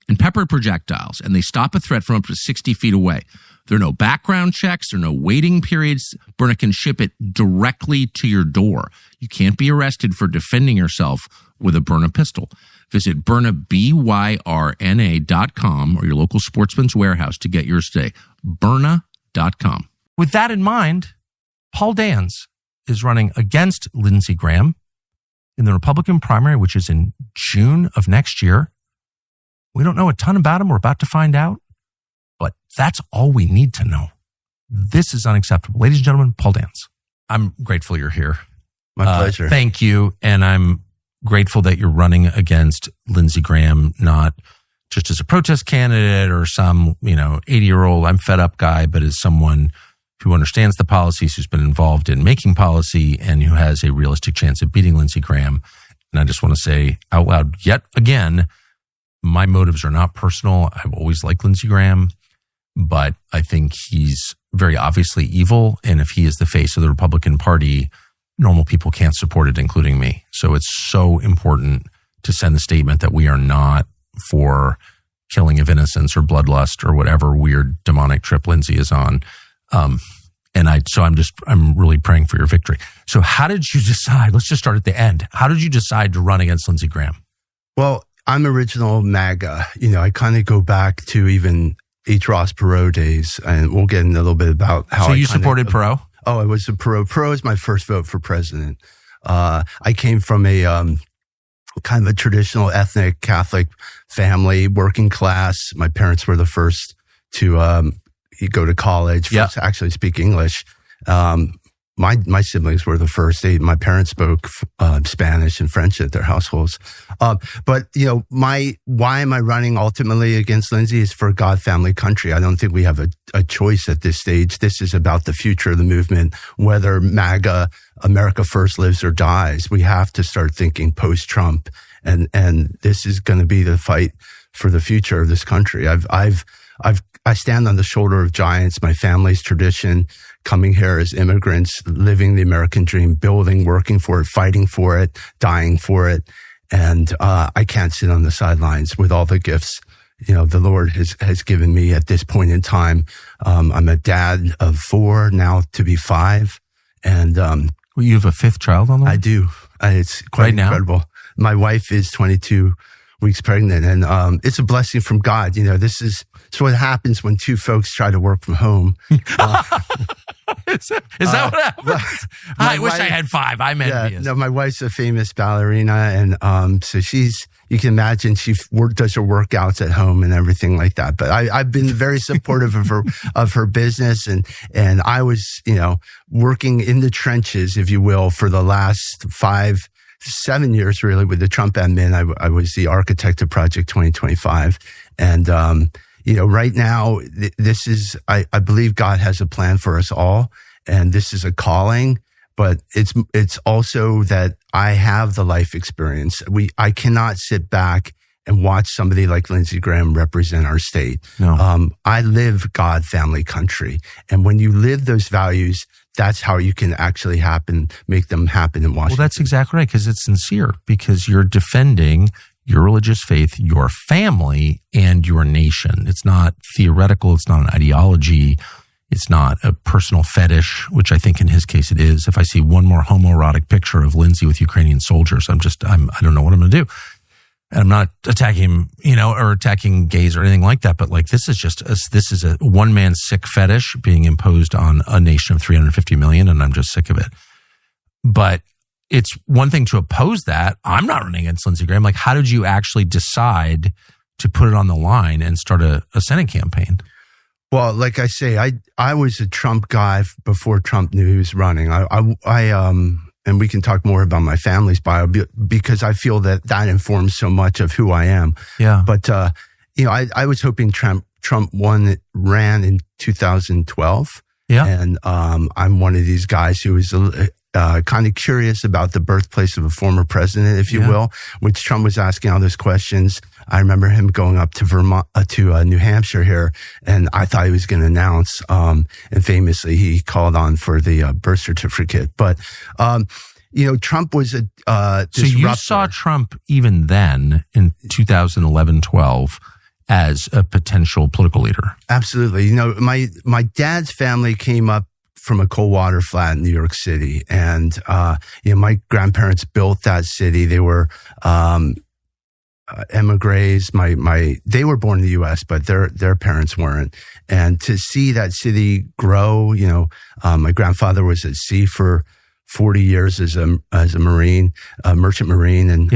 and pepper projectiles, and they stop a threat from up to 60 feet away. There are no background checks. There are no waiting periods. Byrna can ship it directly to your door. You can't be arrested for defending yourself with a Byrna pistol. Visit Byrna, BYRNA.com, or your local Sportsman's Warehouse to get yours today. Byrna.com. With that in mind, Paul Dans is running against Lindsey Graham in the Republican primary, which is in June of next year. We don't know a ton about him. We're about to find out. But that's all we need to know. This is unacceptable. Ladies and gentlemen, Paul Dans. I'm grateful you're here. My pleasure. Thank you. And I'm grateful that you're running against Lindsey Graham, not just as a protest candidate or some, 80-year-old, I'm fed up guy, but as someone who understands the policies, who's been involved in making policy, and who has a realistic chance of beating Lindsey Graham. And I just want to say out loud, yet again, my motives are not personal. I've always liked Lindsey Graham, but I think he's very obviously evil. And if he is the face of the Republican Party, normal people can't support it, including me. So it's so important to send the statement that we are not for killing of innocents or bloodlust or whatever weird demonic trip Lindsey is on. I'm really praying for your victory. So how did you decide? Let's just start at the end. How did you decide to run against Lindsey Graham? Well, I'm original MAGA. I kind of go back to even H. Ross Perot days, and we'll get in a little bit about how. So you supported Perot? Oh, I was a Perot. Perot is my first vote for president. I came from a kind of a traditional ethnic Catholic family, working class. My parents were the first to go to college, first to actually speak English. My siblings were the first. My parents spoke Spanish and French at their households. But why am I running ultimately against Lindsey is for God, family, country. I don't think we have a choice at this stage. This is about the future of the movement, whether MAGA, America First, lives or dies. We have to start thinking post-Trump, and this is going to be the fight for the future of this country. I stand on the shoulder of giants, my family's tradition, coming here as immigrants, living the American dream, building, working for it, fighting for it, dying for it. And I can't sit on the sidelines with all the gifts, the Lord has given me at this point in time. I'm a dad of 4, now to be 5. And you have a 5th child on the way? I do. It's quite right incredible. Now? My wife is 22 weeks pregnant, and it's a blessing from God. It's what happens when 2 folks try to work from home. Is that what happens? I wish I had 5. I'm envious. No, my wife's a famous ballerina, and so you can imagine she does her workouts at home and everything like that. But I've been very supportive of her business, and I was working in the trenches, if you will, for the last 7 years really with the Trump admin. I was the architect of Project 2025, and right now, this is, I believe God has a plan for us all, and this is a calling, but it's also that I have the life experience. I cannot sit back and watch somebody like Lindsey Graham represent our state. No. I live God, family, country. And when you live those values, that's how you can actually make them happen in Washington. Well, that's exactly right, because it's sincere, because you're defending your religious faith, your family, and your nation. It's not theoretical. It's not an ideology. It's not a personal fetish, which I think in his case it is. If I see one more homoerotic picture of Lindsey with Ukrainian soldiers, I don't know what I'm going to do. And I'm not attacking him, or attacking gays or anything like that. But this is a one-man sick fetish being imposed on a nation of 350 million. And I'm just sick of it. But it's one thing to oppose that. I'm not running against Lindsey Graham. How did you actually decide to put it on the line and start a Senate campaign? Well, like I say, I was a Trump guy before Trump knew he was running. And we can talk more about my family's bio because I feel that informs so much of who I am. Yeah. But, I was hoping Trump ran in 2012. Yeah. And I'm one of these guys who was kind of curious about the birthplace of a former president, if you will, which Trump was asking all those questions. I remember him going up to Vermont, to New Hampshire here, and I thought he was going to announce. And famously, he called on for the birth certificate. But Trump was a disruptor. So you saw Trump even then in 2011-12 as a potential political leader. Absolutely. My dad's family came up from a cold water flat in New York City, and my grandparents built that city. They were emigres. They were born in the U.S., but their parents weren't. And to see that city grow, my grandfather was at sea for 40 years as a Marine, a merchant Marine, and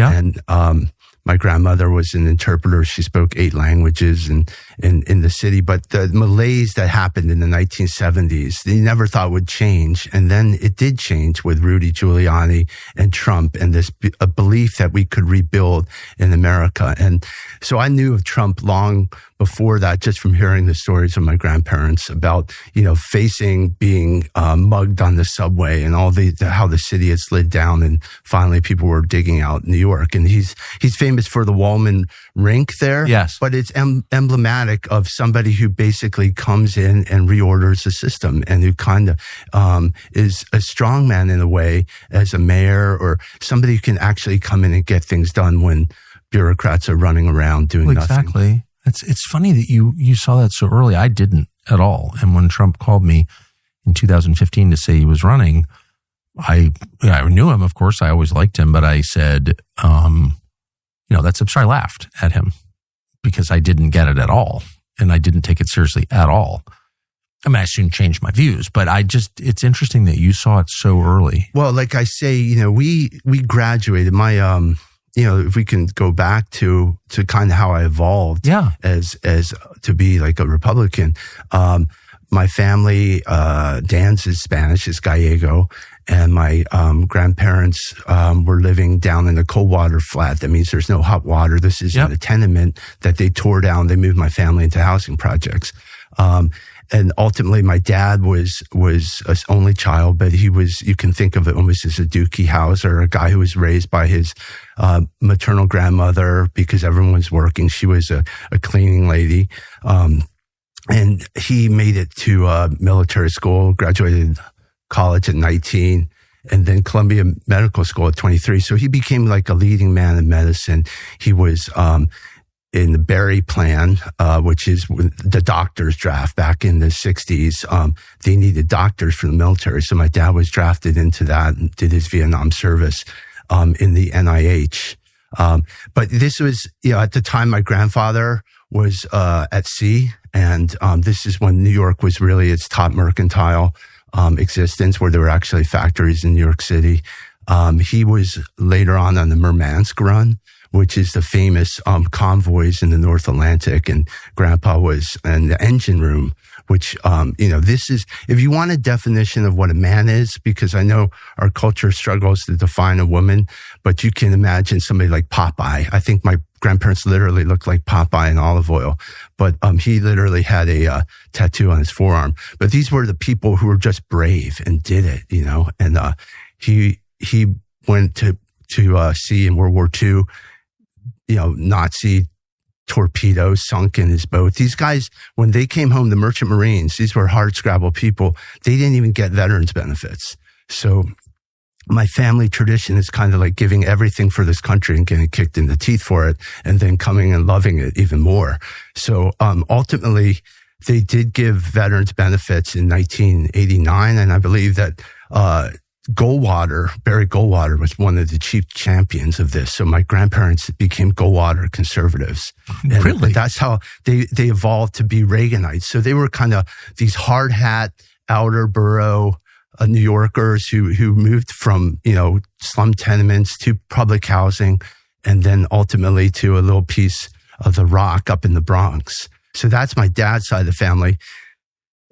My grandmother was an interpreter. She spoke 8 languages in the city. But the malaise that happened in the 1970s, they never thought would change. And then it did change with Rudy Giuliani and Trump and this a belief that we could rebuild in America. And so I knew of Trump long before that, just from hearing the stories of my grandparents about, facing being mugged on the subway and all how the city had slid down, and finally people were digging out New York. And he's famous for the Wallman rink there. Yes. But it's emblematic of somebody who basically comes in and reorders the system, and who kind of is a strong man in a way as a mayor, or somebody who can actually come in and get things done when bureaucrats are running around doing nothing. Exactly. It's funny that you saw that so early. I didn't at all. And when Trump called me in 2015 to say he was running, I knew him, of course. I always liked him, but I said, I laughed at him because I didn't get it at all. And I didn't take it seriously at all. I mean, I soon changed my views, but it's interesting that you saw it so early. Well, like I say, we graduated. My, if we can go back to kind of how I evolved as to be like a Republican, my family, Dan's is Spanish, is Gallego, and my grandparents were living down in the cold water flat. That means there's no hot water. This is in a tenement that they tore down. They moved my family into housing projects. And ultimately, my dad was an only child, but you can think of it almost as a Dookie Howser, a guy who was raised by his maternal grandmother because everyone was working. She was a cleaning lady. And he made it to military school, graduated college at 19, and then Columbia Medical School at 23. So he became like a leading man in medicine. He was in the Berry plan, which is the doctors draft back in the 60s. They needed doctors for the military. So my dad was drafted into that and did his Vietnam service in the NIH. But this was, at the time my grandfather was at sea. And this is when New York was really its top mercantile existence, where there were actually factories in New York City. He was later on the Murmansk run, which is the famous convoys in the North Atlantic, and Grandpa was in the engine room, which, this is, if you want a definition of what a man is, because I know our culture struggles to define a woman, but you can imagine somebody like Popeye. I think my grandparents literally looked like Popeye in olive oil, but he literally had a tattoo on his forearm. But these were the people who were just brave and did it, and he went to sea in World War II. Nazi torpedoes sunk in his boat. These guys, when they came home, the Merchant Marines, these were hardscrabble people. They didn't even get veterans benefits. So my family tradition is kind of like giving everything for this country and getting kicked in the teeth for it, and then coming and loving it even more. So ultimately, they did give veterans benefits in 1989, and I believe that Barry Goldwater was one of the chief champions of this. So my grandparents became Goldwater conservatives. And really? That's how they evolved to be Reaganites. So they were kind of these hard hat, outer borough New Yorkers who moved from, slum tenements to public housing, and then ultimately to a little piece of the rock up in the Bronx. So that's my dad's side of the family.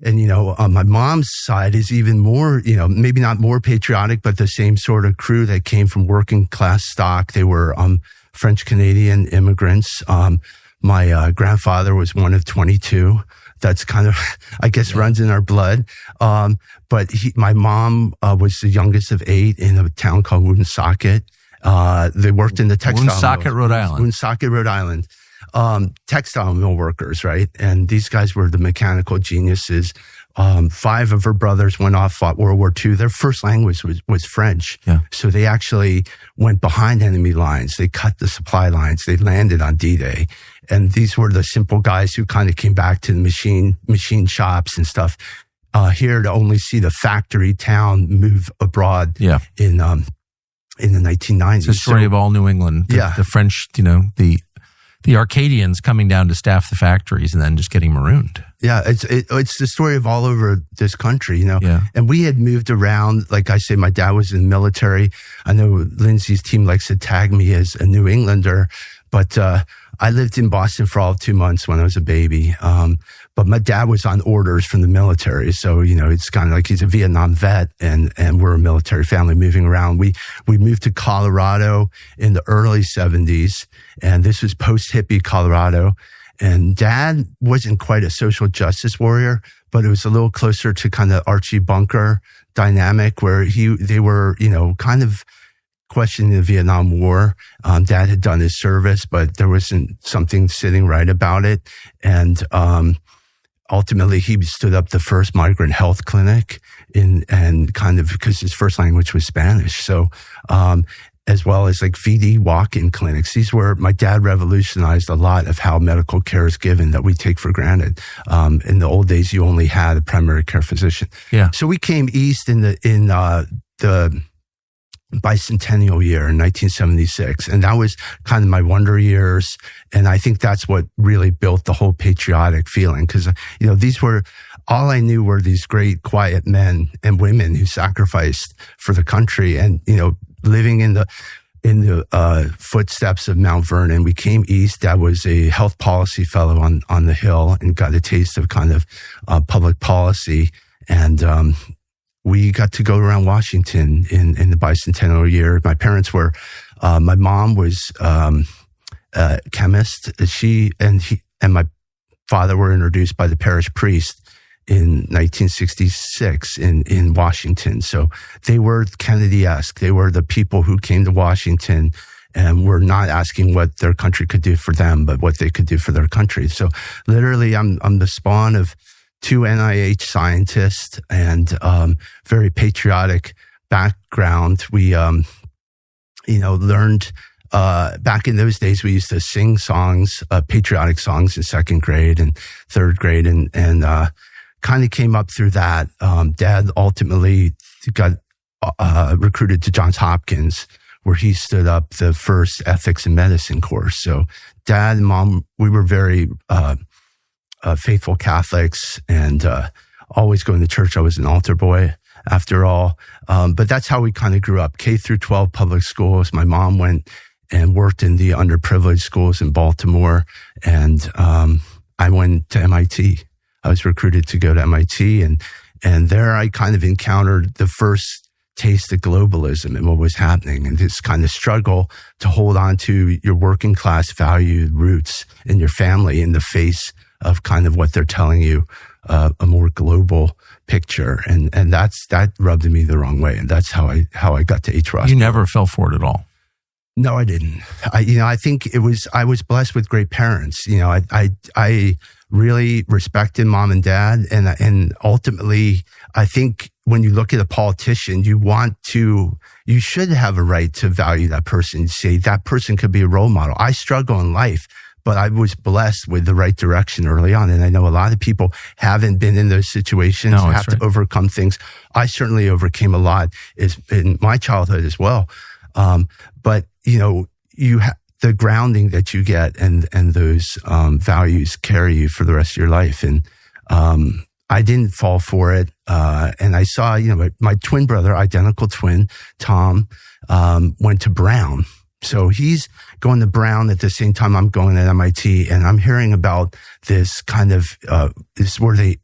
And, my mom's side is even more, maybe not more patriotic, but the same sort of crew that came from working class stock. They were French Canadian immigrants. My grandfather was one of 22. That's kind of, I guess, runs in our blood. But my mom was the youngest of 8 in a town called Woonsocket. They worked in the textile Woonsocket, Rhode Island. Woonsocket, Rhode Island. Textile mill workers, right? And these guys were the mechanical geniuses. 5 of her brothers went off, fought World War II. Their first language was French. Yeah. So they actually went behind enemy lines. They cut the supply lines. They landed on D-Day. And these were the simple guys who kind of came back to the machine shops and stuff, here to only see the factory town move abroad in the 1990s. It's the story of all New England. The French, the Arcadians coming down to staff the factories and then just getting marooned. Yeah, it's the story of all over this country, Yeah. And we had moved around. Like I say, my dad was in the military. I know Lindsey's team likes to tag me as a New Englander, But I lived in Boston for all of 2 months when I was a baby. But my dad was on orders from the military. So, it's kind of like he's a Vietnam vet and we're a military family moving around. We moved to Colorado in the early 70s, and this was post-hippie Colorado. And Dad wasn't quite a social justice warrior, but it was a little closer to kind of Archie Bunker dynamic where they were, kind of questioning the Vietnam War. Dad had done his service, but there wasn't something sitting right about it. And ultimately, he stood up the first migrant health clinic and kind of because his first language was Spanish. So, as well as like VD walk-in clinics. These were, my dad revolutionized a lot of how medical care is given that we take for granted. In the old days, you only had a primary care physician. Yeah. So we came east in the bicentennial year in 1976. And that was kind of my wonder years. And I think that's what really built the whole patriotic feeling. Cause, these were, all I knew were these great, quiet men and women who sacrificed for the country. And, living in the footsteps of Mount Vernon, we came east. Dad was a health policy fellow on the Hill and got a taste of kind of public policy. And we got to go around Washington in the bicentennial year. My parents were, my mom was a chemist. She and my father were introduced by the parish priest in 1966 in Washington. So they were Kennedy-esque. They were the people who came to Washington and were not asking what their country could do for them, but what they could do for their country. So literally, I'm the spawn of two NIH scientists and very patriotic background. We, learned back in those days, we used to sing songs, patriotic songs in second grade and third grade, and kind of came up through that. Dad ultimately got recruited to Johns Hopkins, where he stood up the first ethics and medicine course. So Dad and Mom, we were very faithful Catholics and always going to church. I was an altar boy after all. But that's how we kind of grew up. K through 12 public schools. My mom went and worked in the underprivileged schools in Baltimore. And I went to MIT. I was recruited to go to MIT, and there I kind of encountered the first taste of globalism and what was happening, and this kind of struggle to hold on to your working class valued roots in your family in the face of kind of what they're telling you, a more global picture, and that rubbed me the wrong way, and that's how I got to H. Ross. You never fell for it at all. No, I didn't. I think I was blessed with great parents. I really respected Mom and Dad. And ultimately, I think when you look at a politician, you should have a right to value that person, say that person could be a role model. I struggle in life, but I was blessed with the right direction early on. And I know a lot of people haven't been in those situations, have to overcome things. I certainly overcame a lot in my childhood as well. But the grounding that you get and those values carry you for the rest of your life. And I didn't fall for it. And I saw, my twin brother, identical twin, Tom, went to Brown. So he's going to Brown at the same time I'm going at MIT. And I'm hearing about this kind of, this is where they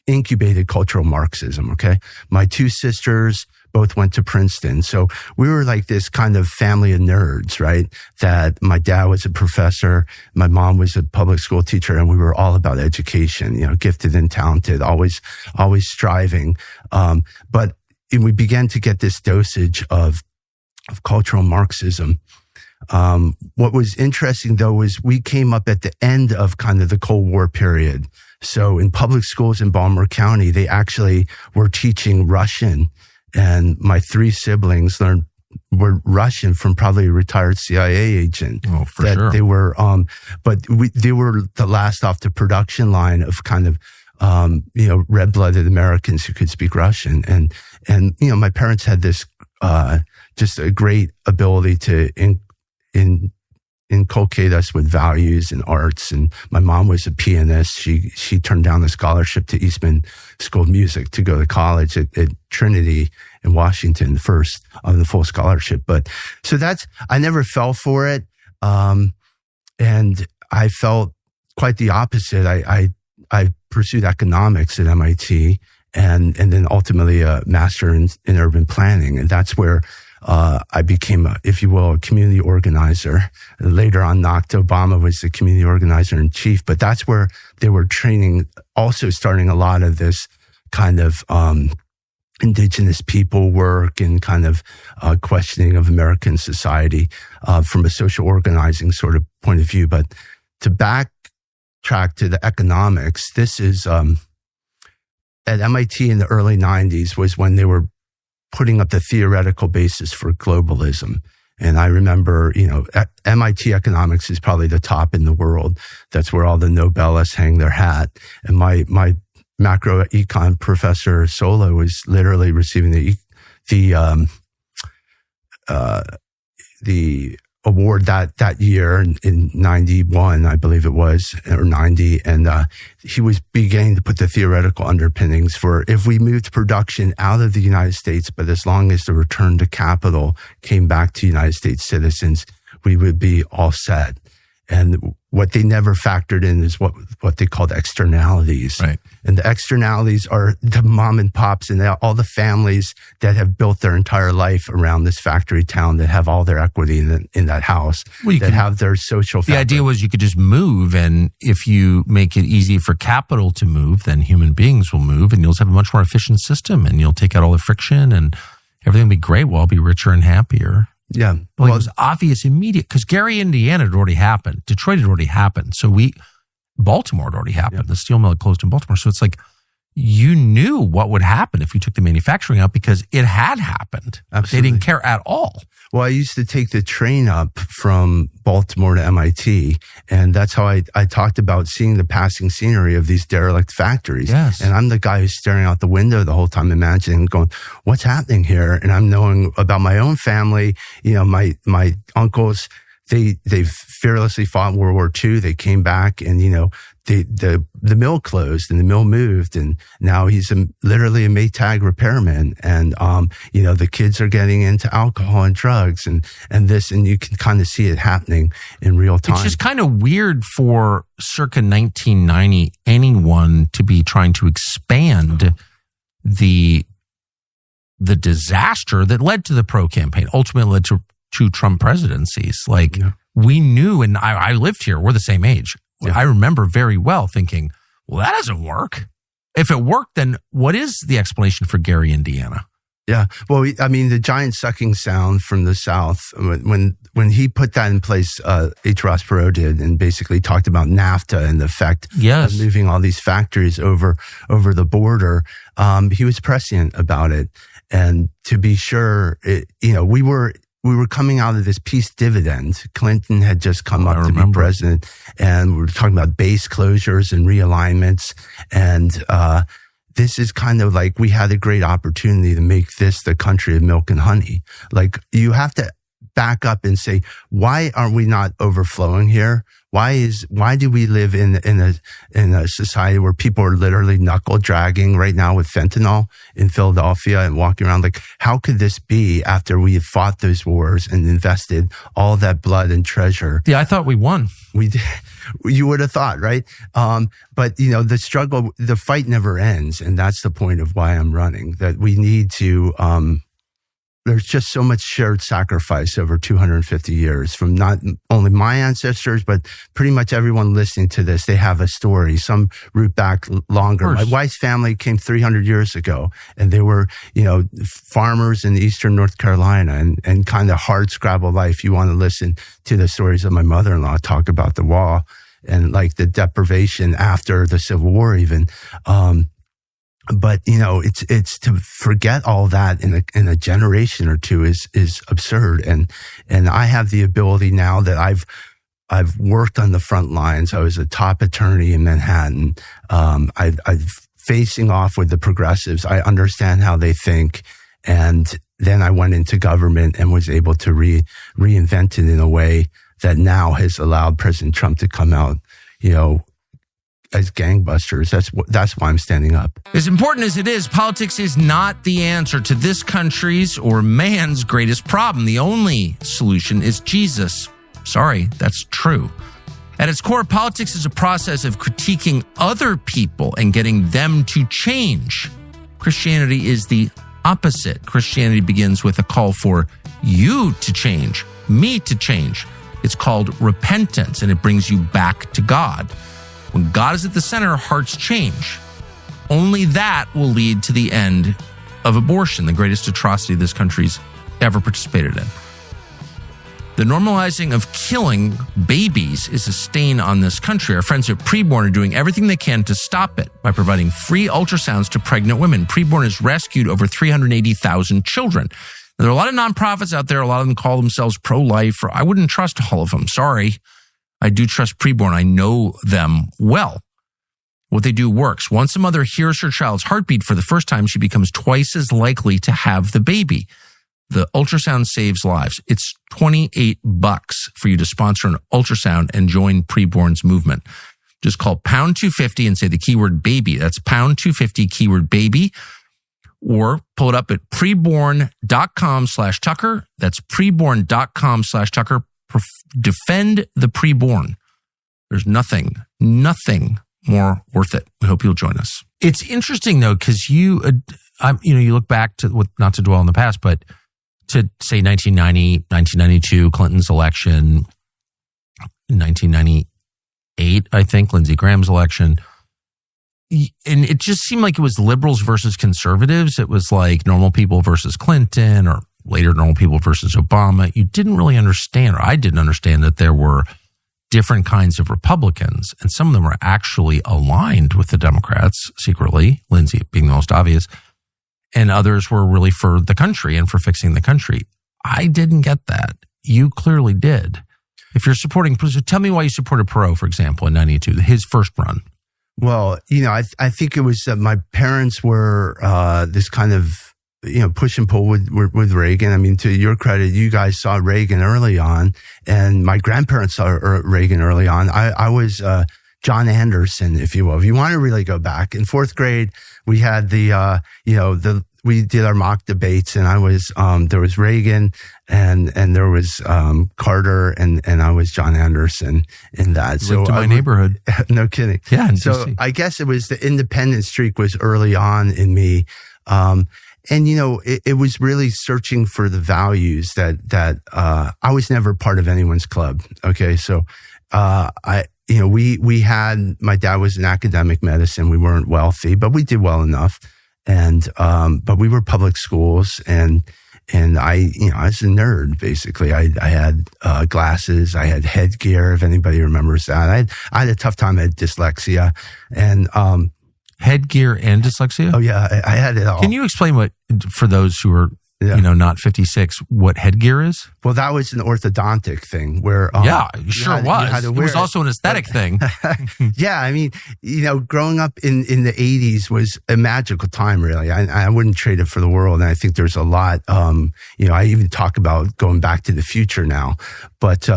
incubated cultural Marxism, okay? My two sisters both went to Princeton. So we were like this kind of family of nerds, right? That my dad was a professor, my mom was a public school teacher, and we were all about education, gifted and talented, always striving. But we began to get this dosage of cultural Marxism. What was interesting though was we came up at the end of kind of the Cold War period. So in public schools in Baltimore County, they actually were teaching Russian. And my three siblings were Russian from probably a retired CIA agent. Oh, for sure. They were, they were the last off the production line of kind of, red-blooded Americans who could speak Russian. And my parents had this, just a great ability to inculcate us with values and arts. And my mom was a pianist. She turned down the scholarship to Eastman School of Music to go to college at Trinity in Washington, first on the full scholarship. But so I never fell for it. And I felt quite the opposite. I pursued economics at MIT and then ultimately a master in urban planning. And that's where I became, if you will, a community organizer. Later on, Obama was the community organizer in chief, but that's where they were training, also starting a lot of this kind of indigenous people work and kind of questioning of American society from a social organizing sort of point of view. But to backtrack to the economics, this is at MIT in the early 90s was when they were putting up the theoretical basis for globalism. And I remember, MIT economics is probably the top in the world. That's where all the Nobelists hang their hat. And my macro econ professor Solo was literally receiving the award that year in 91, I believe it was, or 90. And he was beginning to put the theoretical underpinnings for if we moved production out of the United States, but as long as the return to capital came back to United States citizens, we would be all set. And what they never factored in is what they called externalities. Right. And the externalities are the mom and pops and all the families that have built their entire life around this factory town, that have all their equity in that house, have their social fabric. The idea was you could just move, and if you make it easy for capital to move, then human beings will move, and you'll have a much more efficient system, and you'll take out all the friction, and everything will be great. We'll all be richer and happier. Yeah. Well, it was obvious, immediate, because Gary, Indiana had already happened. Detroit had already happened. So Baltimore had already happened. Yeah. The steel mill had closed in Baltimore. So it's like you knew what would happen if you took the manufacturing out because it had happened. Absolutely. They didn't care at all. Well, I used to take the train up from Baltimore to MIT, and that's how I talked about seeing the passing scenery of these derelict factories. Yes. And I'm the guy who's staring out the window the whole time, imagining, going, what's happening here? And I'm knowing about my own family, my uncles, they fearlessly fought in World War II. They came back and, the mill closed and the mill moved, and now he's literally a Maytag repairman. And, the kids are getting into alcohol and drugs and you can kind of see it happening in real time. It's just kind of weird for circa 1990, anyone to be trying to expand the disaster that led to the pro campaign, ultimately led to Trump presidencies. We knew, and I lived here, we're the same age. Yeah. I remember very well thinking, well, that doesn't work. If it worked, then what is the explanation for Gary, Indiana? Yeah. Well, I mean, the giant sucking sound from the South, when he put that in place, H. Ross Perot did, and basically talked about NAFTA and the effect of moving all these factories over the border, he was prescient about it. And to be sure, we were coming out of this peace dividend. Clinton had just come up to be president, and we were talking about base closures and realignments. And this is kind of like we had a great opportunity to make this the country of milk and honey. Like, you have to back up and say, why are we not overflowing here? Why do we live in a society where people are literally knuckle dragging right now with fentanyl in Philadelphia and walking around? Like, how could this be after we have fought those wars and invested all that blood and treasure? Yeah, I thought we won. We did. You would have thought, right? But the struggle, the fight never ends. And that's the point of why I'm running, that we need to, there's just so much shared sacrifice over 250 years from not only my ancestors, but pretty much everyone listening to this. They have a story, some root back longer. My wife's family came 300 years ago, and they were, farmers in eastern North Carolina, and kind of hard scrabble life. You want to listen to the stories of my mother-in-law talk about the wall and like the deprivation after the Civil War even. But it's to forget all that in a generation or two is absurd. And I have the ability now that I've worked on the front lines. I was a top attorney in Manhattan. I'm facing off with the progressives. I understand how they think. And then I went into government and was able to reinvent it in a way that now has allowed President Trump to come out, as gangbusters. That's why I'm standing up. As important as it is, politics is not the answer to this country's or man's greatest problem. The only solution is Jesus. Sorry, that's true. At its core, politics is a process of critiquing other people and getting them to change. Christianity is the opposite. Christianity begins with a call for you to change, me to change. It's called repentance, and it brings you back to God. When God is at the center, hearts change. Only that will lead to the end of abortion, the greatest atrocity this country's ever participated in. The normalizing of killing babies is a stain on this country. Our friends at Preborn are doing everything they can to stop it by providing free ultrasounds to pregnant women. Preborn has rescued over 380,000 children. Now, there are a lot of nonprofits out there. A lot of them call themselves pro-life. I wouldn't trust all of them. Sorry. I do trust Preborn. I know them well. What they do works. Once a mother hears her child's heartbeat for the first time, she becomes twice as likely to have the baby. The ultrasound saves lives. It's $28 for you to sponsor an ultrasound and join Preborn's movement. Just call pound 250 and say the keyword baby. That's pound 250 keyword baby, or pull it up at preborn.com/Tucker. That's preborn.com/Tucker. Defend the preborn. There's nothing more worth it. We hope you'll join us. It's interesting though, because you look back to not to dwell in the past, but to say 1990, 1992, Clinton's election, 1998, I think, Lindsey Graham's election. And it just seemed like it was liberals versus conservatives. It was like normal people versus Clinton, or later normal people versus Obama. You didn't really understand, or I didn't understand, that there were different kinds of Republicans, and some of them were actually aligned with the Democrats secretly, Lindsey being the most obvious, and others were really for the country and for fixing the country. I didn't get that. You clearly did. If you're supporting, so tell me why you supported Perot, for example, in 92, his first run. Well, I think it was that my parents were this kind of, push and pull with Reagan. I mean, to your credit, you guys saw Reagan early on, and my grandparents saw Reagan early on. I was John Anderson, if you will. If you want to really go back, in fourth grade, we had we did our mock debates, and I was there was Reagan and there was Carter, and I was John Anderson in that. So lived in my neighborhood. No kidding. Yeah. So I guess it was the independent streak was early on in me. And it was really searching for the values that I was never part of anyone's club. Okay. So we had, my dad was in academic medicine. We weren't wealthy, but we did well enough. And, but we were public schools, and I was a nerd, basically. I had, glasses, I had headgear, if anybody remembers that. I had a tough time. I had dyslexia, and, headgear and dyslexia? Oh yeah. I had it all. Can you explain for those who are, not 56, what headgear is? Well, that was an orthodontic thing where, sure was. It was also an aesthetic thing. Yeah. I mean, growing up in the 80s was a magical time, really. I wouldn't trade it for the world. And I think there's a lot, I even talk about going back to the future now, but,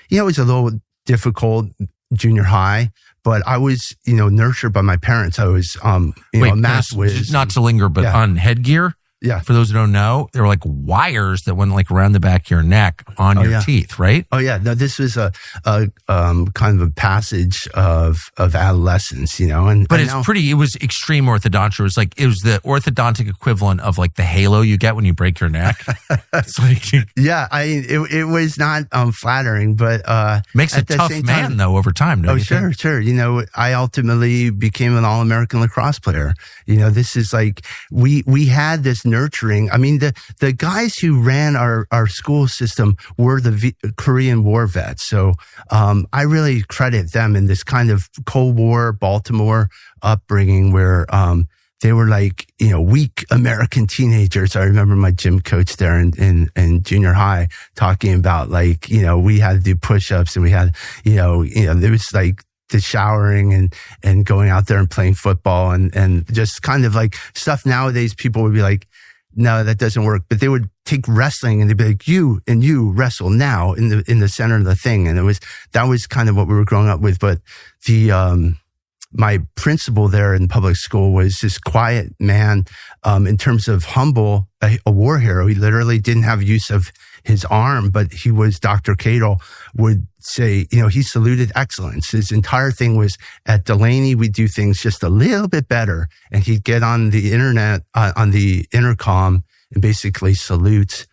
it was a little difficult junior high. But I was, nurtured by my parents. I was, a math whiz. Not to linger, but on headgear. Yeah. For those who don't know, they were like wires that went like around the back of your neck on your teeth, right? Oh yeah. No, this was a kind of a passage of adolescence, But it was extreme orthodontia. It was the orthodontic equivalent of like the halo you get when you break your neck. It's like, yeah, it was not flattering, but makes a tough man though over time. Don't you think? Sure. I ultimately became an All-American lacrosse player. This is like we had this nurturing. I mean, the guys who ran our school system were the Korean War vets. So I really credit them in this kind of Cold War Baltimore upbringing where they were like, weak American teenagers. I remember my gym coach there in junior high talking about like, we had to do push-ups, and we had, there was like the showering and going out there and playing football and just kind of like stuff nowadays people would be like, no, that doesn't work. But they would take wrestling and they'd be like, you wrestle now in the center of the thing. And that was kind of what we were growing up with. But my principal there in public school was this quiet man, in terms of humble, a war hero. He literally didn't have use of his arm, but he was, Dr. Cato would say, he saluted excellence. His entire thing was, at Delaney, we do things just a little bit better. And he'd get on the internet, on the intercom, and basically salute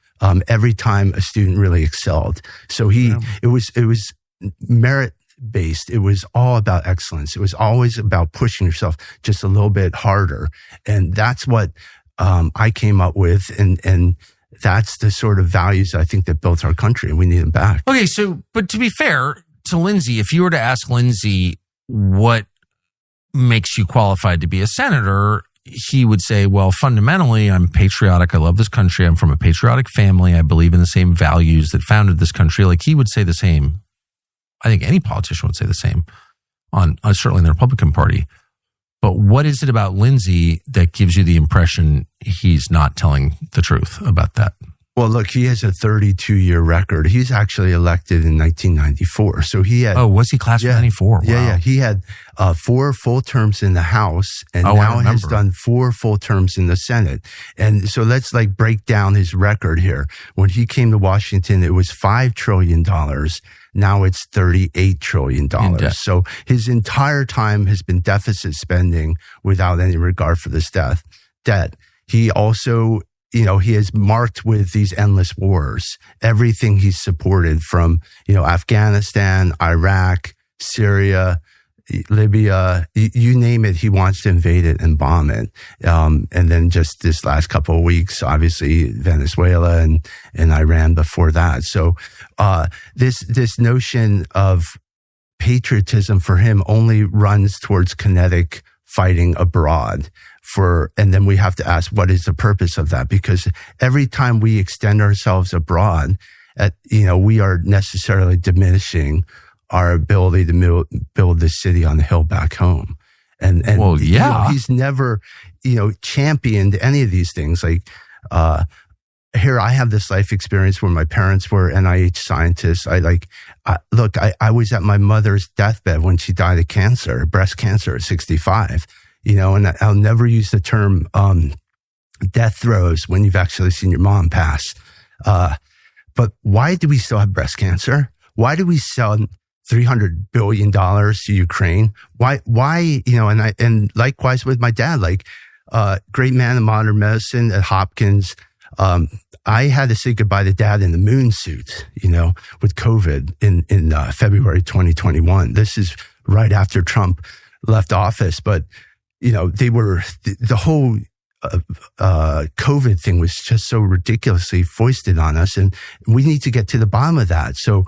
every time a student really excelled. So it was merit based. It was all about excellence. It was always about pushing yourself just a little bit harder. And that's what I came up with. And that's the sort of values I think that built our country, and we need them back. Okay. But to be fair to Lindsey, if you were to ask Lindsey what makes you qualified to be a senator, he would say, well, fundamentally, I'm patriotic. I love this country. I'm from a patriotic family. I believe in the same values that founded this country. Like, he would say the same. I think any politician would say the same on certainly in the Republican Party. But what is it about Lindsey that gives you the impression he's not telling the truth about that? Well, look, he has a 32-year record. He's actually elected in 1994. So he had... Oh, was he class of 94? Wow. Yeah. He had 4 full terms in the House, and now has done 4 full terms in the Senate. And so let's break down his record here. When he came to Washington, it was $5 trillion. Now it's $38 trillion. So his entire time has been deficit spending without any regard for this debt. He also... he has marked with these endless wars. Everything he's supported from, Afghanistan, Iraq, Syria, Libya, you name it, he wants to invade it and bomb it. And then just this last couple of weeks, obviously Venezuela and Iran before that. So, this notion of patriotism for him only runs towards kinetic fighting abroad. And then we have to ask, what is the purpose of that? Because every time we extend ourselves abroad, we are necessarily diminishing our ability to build this city on the hill back home. And well, yeah, he's never, championed any of these things. Like, here I have this life experience where my parents were NIH scientists. I was at my mother's deathbed when she died of cancer, breast cancer at 65. And I'll never use the term death throes when you've actually seen your mom pass. But why do we still have breast cancer? Why do we sell $300 billion to Ukraine? Why? And likewise with my dad, great man in modern medicine at Hopkins. I had to say goodbye to Dad in the moon suit, with COVID in February 2021. This is right after Trump left office, but they were, the whole COVID thing was just so ridiculously foisted on us, and we need to get to the bottom of that. So,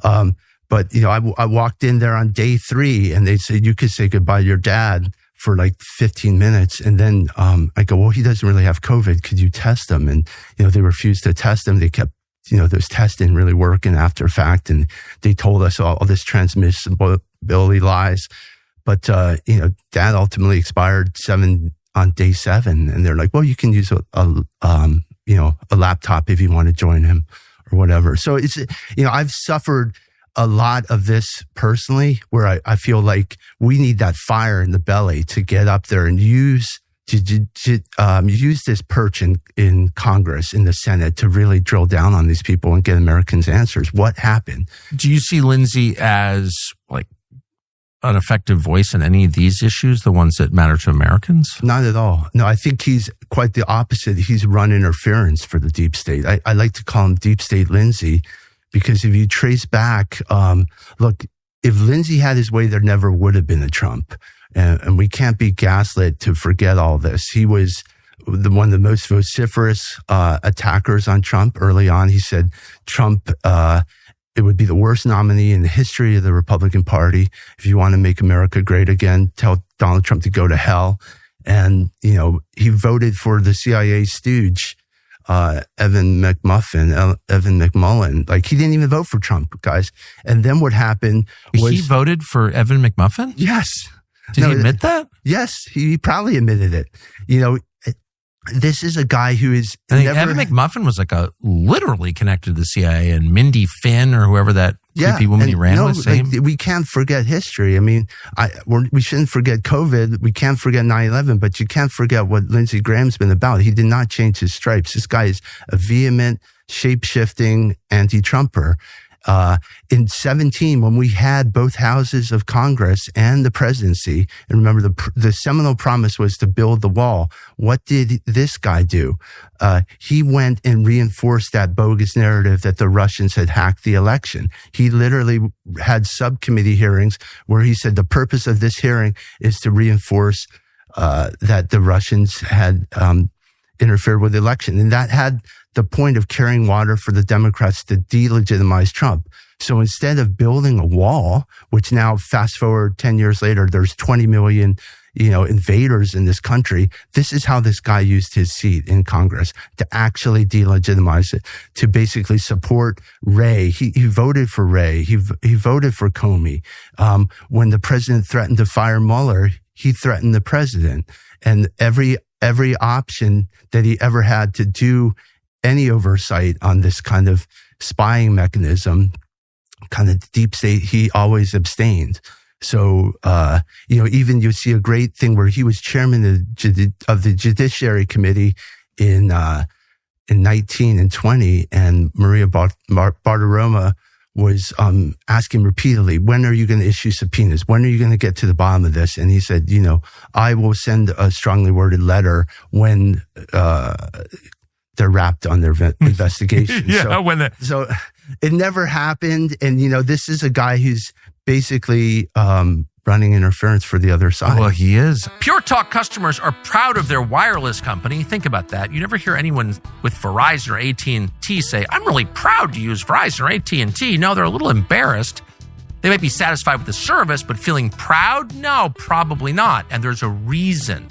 but I walked in there on day 3, and they said, you could say goodbye to your dad for 15 minutes. And then I go, well, he doesn't really have COVID. Could you test him? And, they refused to test him. They kept, those tests didn't really work in after fact. And they told us all this transmissibility lies. But, Dad ultimately expired on day 7. And they're like, well, you can use a laptop if you want to join him or whatever. So it's, I've suffered a lot of this personally, where I feel like we need that fire in the belly to get up there and use this perch in Congress, in the Senate, to really drill down on these people and get Americans answers. What happened? Do you see Lindsey as an effective voice in any of these issues, the ones that matter to Americans? Not at all. No, I think he's quite the opposite. He's run interference for the deep state. I like to call him Deep State Lindsey, because if you trace back, look, if Lindsey had his way, there never would have been a Trump. And we can't be gaslit to forget all this. He was one of the most vociferous attackers on Trump early on. He said Trump, it would be the worst nominee in the history of the Republican Party. If you want to make America great again, tell Donald Trump to go to hell. And, he voted for the CIA stooge, Evan McMullen. He didn't even vote for Trump, guys. And then what happened was... He voted for Evan McMuffin? Yes. Did he admit that? Yes, he probably admitted it. this is a guy who is I think Evan McMuffin was like literally connected to the CIA, and Mindy Finn or whoever that creepy woman he ran with. We can't forget history. I mean, we shouldn't forget COVID. We can't forget 9/11, but you can't forget what Lindsey Graham's been about. He did not change his stripes. This guy is a vehement, shape-shifting anti-Trumper. In 17, when we had both houses of Congress and the presidency, and remember the seminal promise was to build the wall. What did this guy do? He went and reinforced that bogus narrative that the Russians had hacked the election. He literally had subcommittee hearings where he said the purpose of this hearing is to reinforce that the Russians had interfered with the election. And that had the point of carrying water for the Democrats to delegitimize Trump. So instead of building a wall, which now fast forward 10 years later, there's 20 million, invaders in this country. This is how this guy used his seat in Congress to actually delegitimize it, to basically support Wray. He voted for Wray. He voted for Comey. When the president threatened to fire Mueller, he threatened the president. And every option that he ever had to do any oversight on this kind of spying mechanism, kind of deep state, he always abstained. So, even you see a great thing where he was chairman of the Judiciary Committee in 19 and 20, and Maria Bartiromo was asking repeatedly, when are you going to issue subpoenas? When are you going to get to the bottom of this? And he said, I will send a strongly worded letter when they're wrapped on their investigation. So it never happened. And, this is a guy who's basically running interference for the other side. Well, he is. Pure Talk customers are proud of their wireless company. Think about that. You never hear anyone with Verizon or AT&T say, I'm really proud to use Verizon or AT&T. No, they're a little embarrassed. They might be satisfied with the service, but feeling proud? No, probably not. And there's a reason.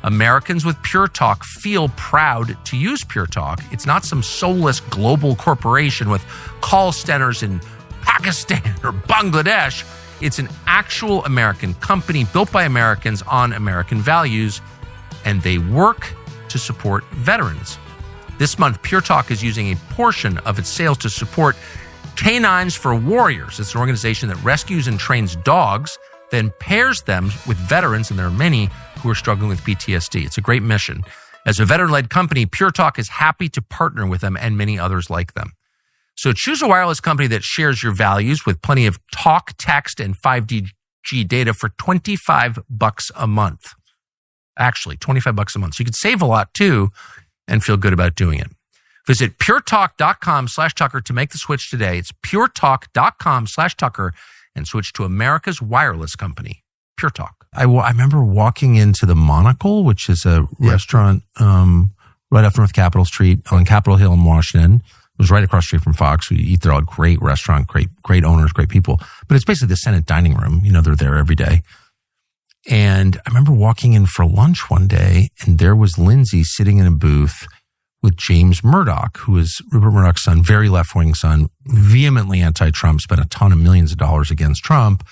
Americans with Pure Talk feel proud to use Pure Talk. It's not some soulless global corporation with call centers in Pakistan or Bangladesh. It's an actual American company built by Americans on American values, and they work to support veterans. This month, Pure Talk is using a portion of its sales to support Canines for Warriors. It's an organization that rescues and trains dogs, then pairs them with veterans, and there are many who are struggling with PTSD. It's a great mission. As a veteran-led company, Pure Talk is happy to partner with them and many others like them. So choose a wireless company that shares your values with plenty of talk, text, and 5G data for $25 a month. Actually, $25 a month. So you could save a lot too and feel good about doing it. Visit puretalk.com/Tucker to make the switch today. It's puretalk.com/Tucker and switch to America's wireless company, Pure Talk. I remember walking into the Monocle, which is a restaurant right off North Capitol Street on Capitol Hill in Washington. It was right across the street from Fox. We eat there. A great restaurant, great owners, great people. But it's basically the Senate dining room. They're there every day. And I remember walking in for lunch one day, and there was Lindsey sitting in a booth with James Murdoch, who is Rupert Murdoch's son, very left-wing son, vehemently anti-Trump, spent a ton of millions of dollars against Trump,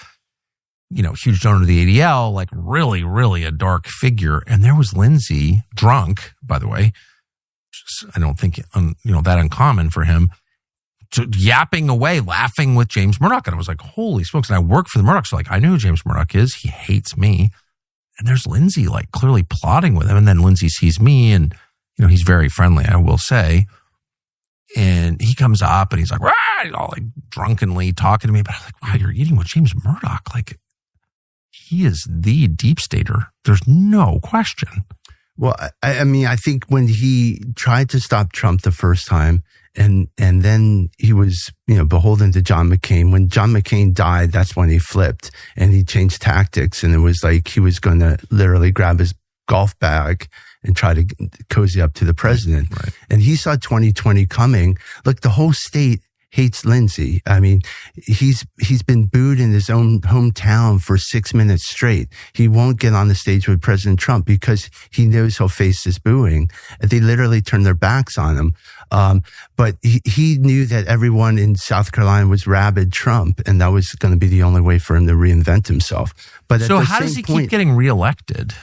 huge donor to the ADL, like really, really a dark figure. And there was Lindsey, drunk, by the way. I don't think, that uncommon for him, yapping away, laughing with James Murdoch. And I was like, holy smokes. And I work for the Murdochs. So I know who James Murdoch is. He hates me. And there's Lindsey clearly plotting with him. And then Lindsey sees me and, he's very friendly, I will say. And he comes up and he's like, all drunkenly talking to me. But I'm like, wow, you're eating with James Murdoch. He is the deep stater. There's no question. Well, I think when he tried to stop Trump the first time, and then he was, beholden to John McCain. When John McCain died, that's when he flipped and he changed tactics. And it was like he was going to literally grab his golf bag and try to cozy up to the president. Right. And he saw 2020 coming. Look, the whole state hates Lindsey. I mean, he's been booed in his own hometown for 6 minutes straight. He won't get on the stage with President Trump because he knows he'll face this booing. They literally turned their backs on him. But he knew that everyone in South Carolina was rabid Trump, and that was going to be the only way for him to reinvent himself. But so how does he keep getting reelected?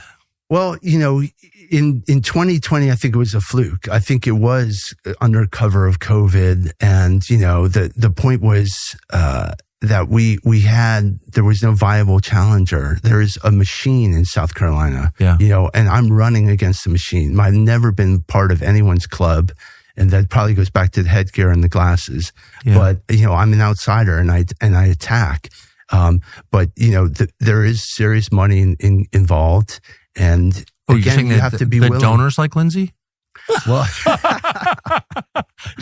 Well, in 2020, I think it was a fluke. I think it was under cover of COVID. And, the point was, that there was no viable challenger. There is a machine in South Carolina, and I'm running against the machine. I've never been part of anyone's club. And that probably goes back to the headgear and the glasses. Yeah. But, I'm an outsider and I attack. But there is serious money involved. And again, you have to be willing. The donors like Lindsey? Well,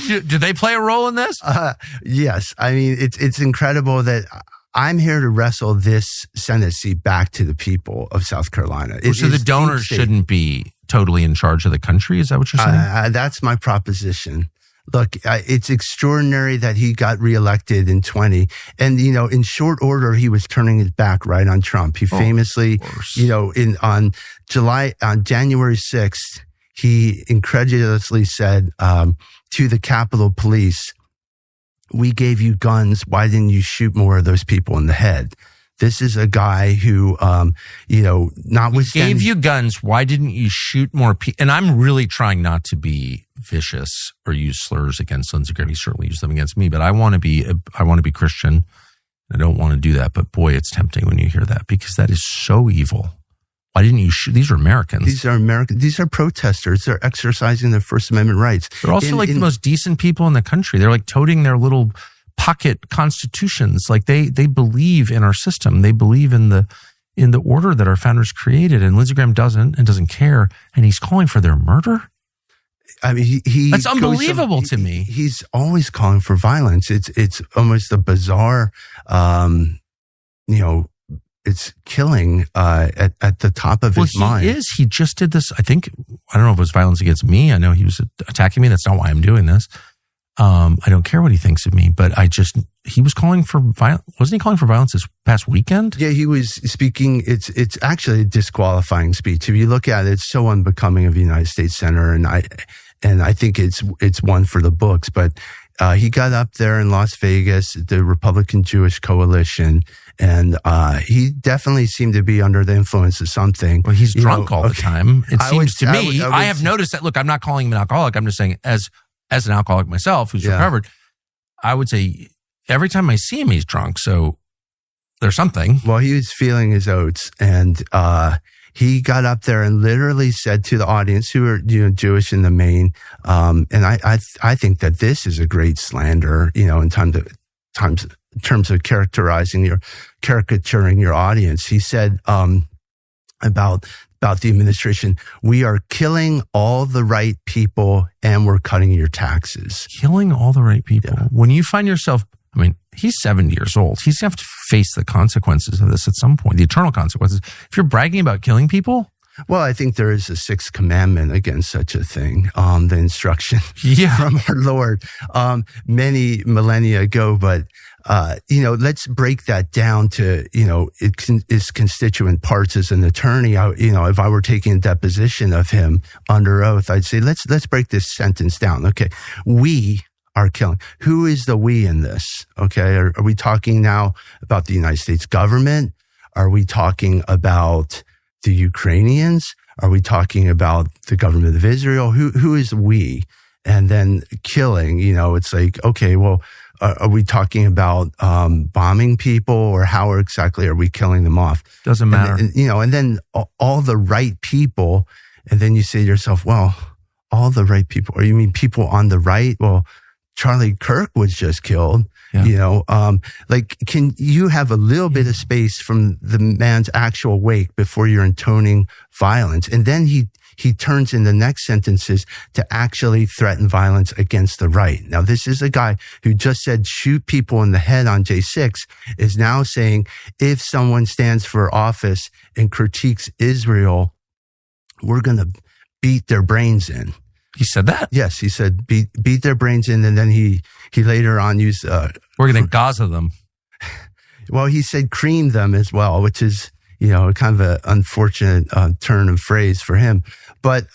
do they play a role in this? Yes. I mean, it's incredible that I'm here to wrestle this Senate seat back to the people of South Carolina. So the donors shouldn't be totally in charge of the country? Is that what you're saying? That's my proposition. Look, it's extraordinary that he got reelected in 20. And, in short order, he was turning his back right on Trump. He famously, on January 6th, he incredulously said to the Capitol Police, "We gave you guns. Why didn't you shoot more of those people in the head?" This is a guy who, notwithstanding... Gave you guns. Why didn't you shoot more people? And I'm really trying not to be vicious or use slurs against Lindsey Graham. He certainly used them against me, but I want to be Christian. I don't want to do that. But boy, it's tempting when you hear that because that is so evil. Why didn't you shoot? These are Americans. These are Americans. These are protesters. They're exercising their First Amendment rights. They're also the most decent people in the country. They're like toting their little pocket constitutions. Like they believe in our system. They believe in the order that our founders created. And Lindsey Graham doesn't care. And he's calling for their murder. I mean, that's unbelievable to me. He's always calling for violence. It's almost a bizarre, it's killing at the top of his mind. He just did this. I don't know if it was violence against me. I know he was attacking me. That's not why I'm doing this. I don't care what he thinks of me, but he was calling for violence. Wasn't he calling for violence this past weekend? Yeah, he was speaking. It's actually a disqualifying speech. If you look at it, it's so unbecoming of a United States Senator. And I think it's one for the books, but he got up there in Las Vegas, the Republican Jewish Coalition, and he definitely seemed to be under the influence of something. Well, he's drunk all the time. It seems to me. I have noticed that. Look, I'm not calling him an alcoholic. I'm just saying, as an alcoholic myself who's recovered, I would say every time I see him, he's drunk. So there's something. Well, he was feeling his oats, and he got up there and literally said to the audience, who are Jewish in the main, and I think that this is a great slander, in terms of caricaturing your audience. He said about the administration, "We are killing all the right people and we're cutting your taxes." Killing all the right people. Yeah. When you find yourself, he's 70 years old. He's going to have to face the consequences of this at some point, the eternal consequences. If you're bragging about killing people. Well, I think there is a sixth commandment against such a thing, the instruction from our Lord many millennia ago. But, let's break that down to, its constituent parts. As an attorney, if I were taking a deposition of him under oath, I'd say, let's break this sentence down. Okay, we are killing. Who is the we in this? Okay, are we talking now about the United States government? Are we talking about the Ukrainians? Are we talking about the government of Israel? Who is we? And then killing, it's like, okay, well, are we talking about bombing people, or how exactly are we killing them off? Doesn't matter. And then all the right people. And then you say to yourself, well, all the right people, or you mean people on the right? Well, Charlie Kirk was just killed. Yeah. Can you have a little bit of space from the man's actual wake before you're intoning violence? And then he turns in the next sentences to actually threaten violence against the right. Now, this is a guy who just said shoot people in the head on J6, is now saying if someone stands for office and critiques Israel, we're going to beat their brains in. He said that? Yes, he said beat their brains in, and then he later on used... we're going to Gaza them. Well, he said cream them as well, which is, kind of an unfortunate turn of phrase for him. But,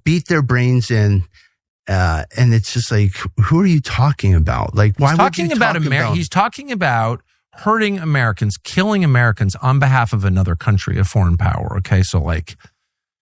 beat their brains in, and it's just like, who are you talking about? Like, why would you talk about... He's talking about hurting Americans, killing Americans on behalf of another country, a foreign power, okay? So,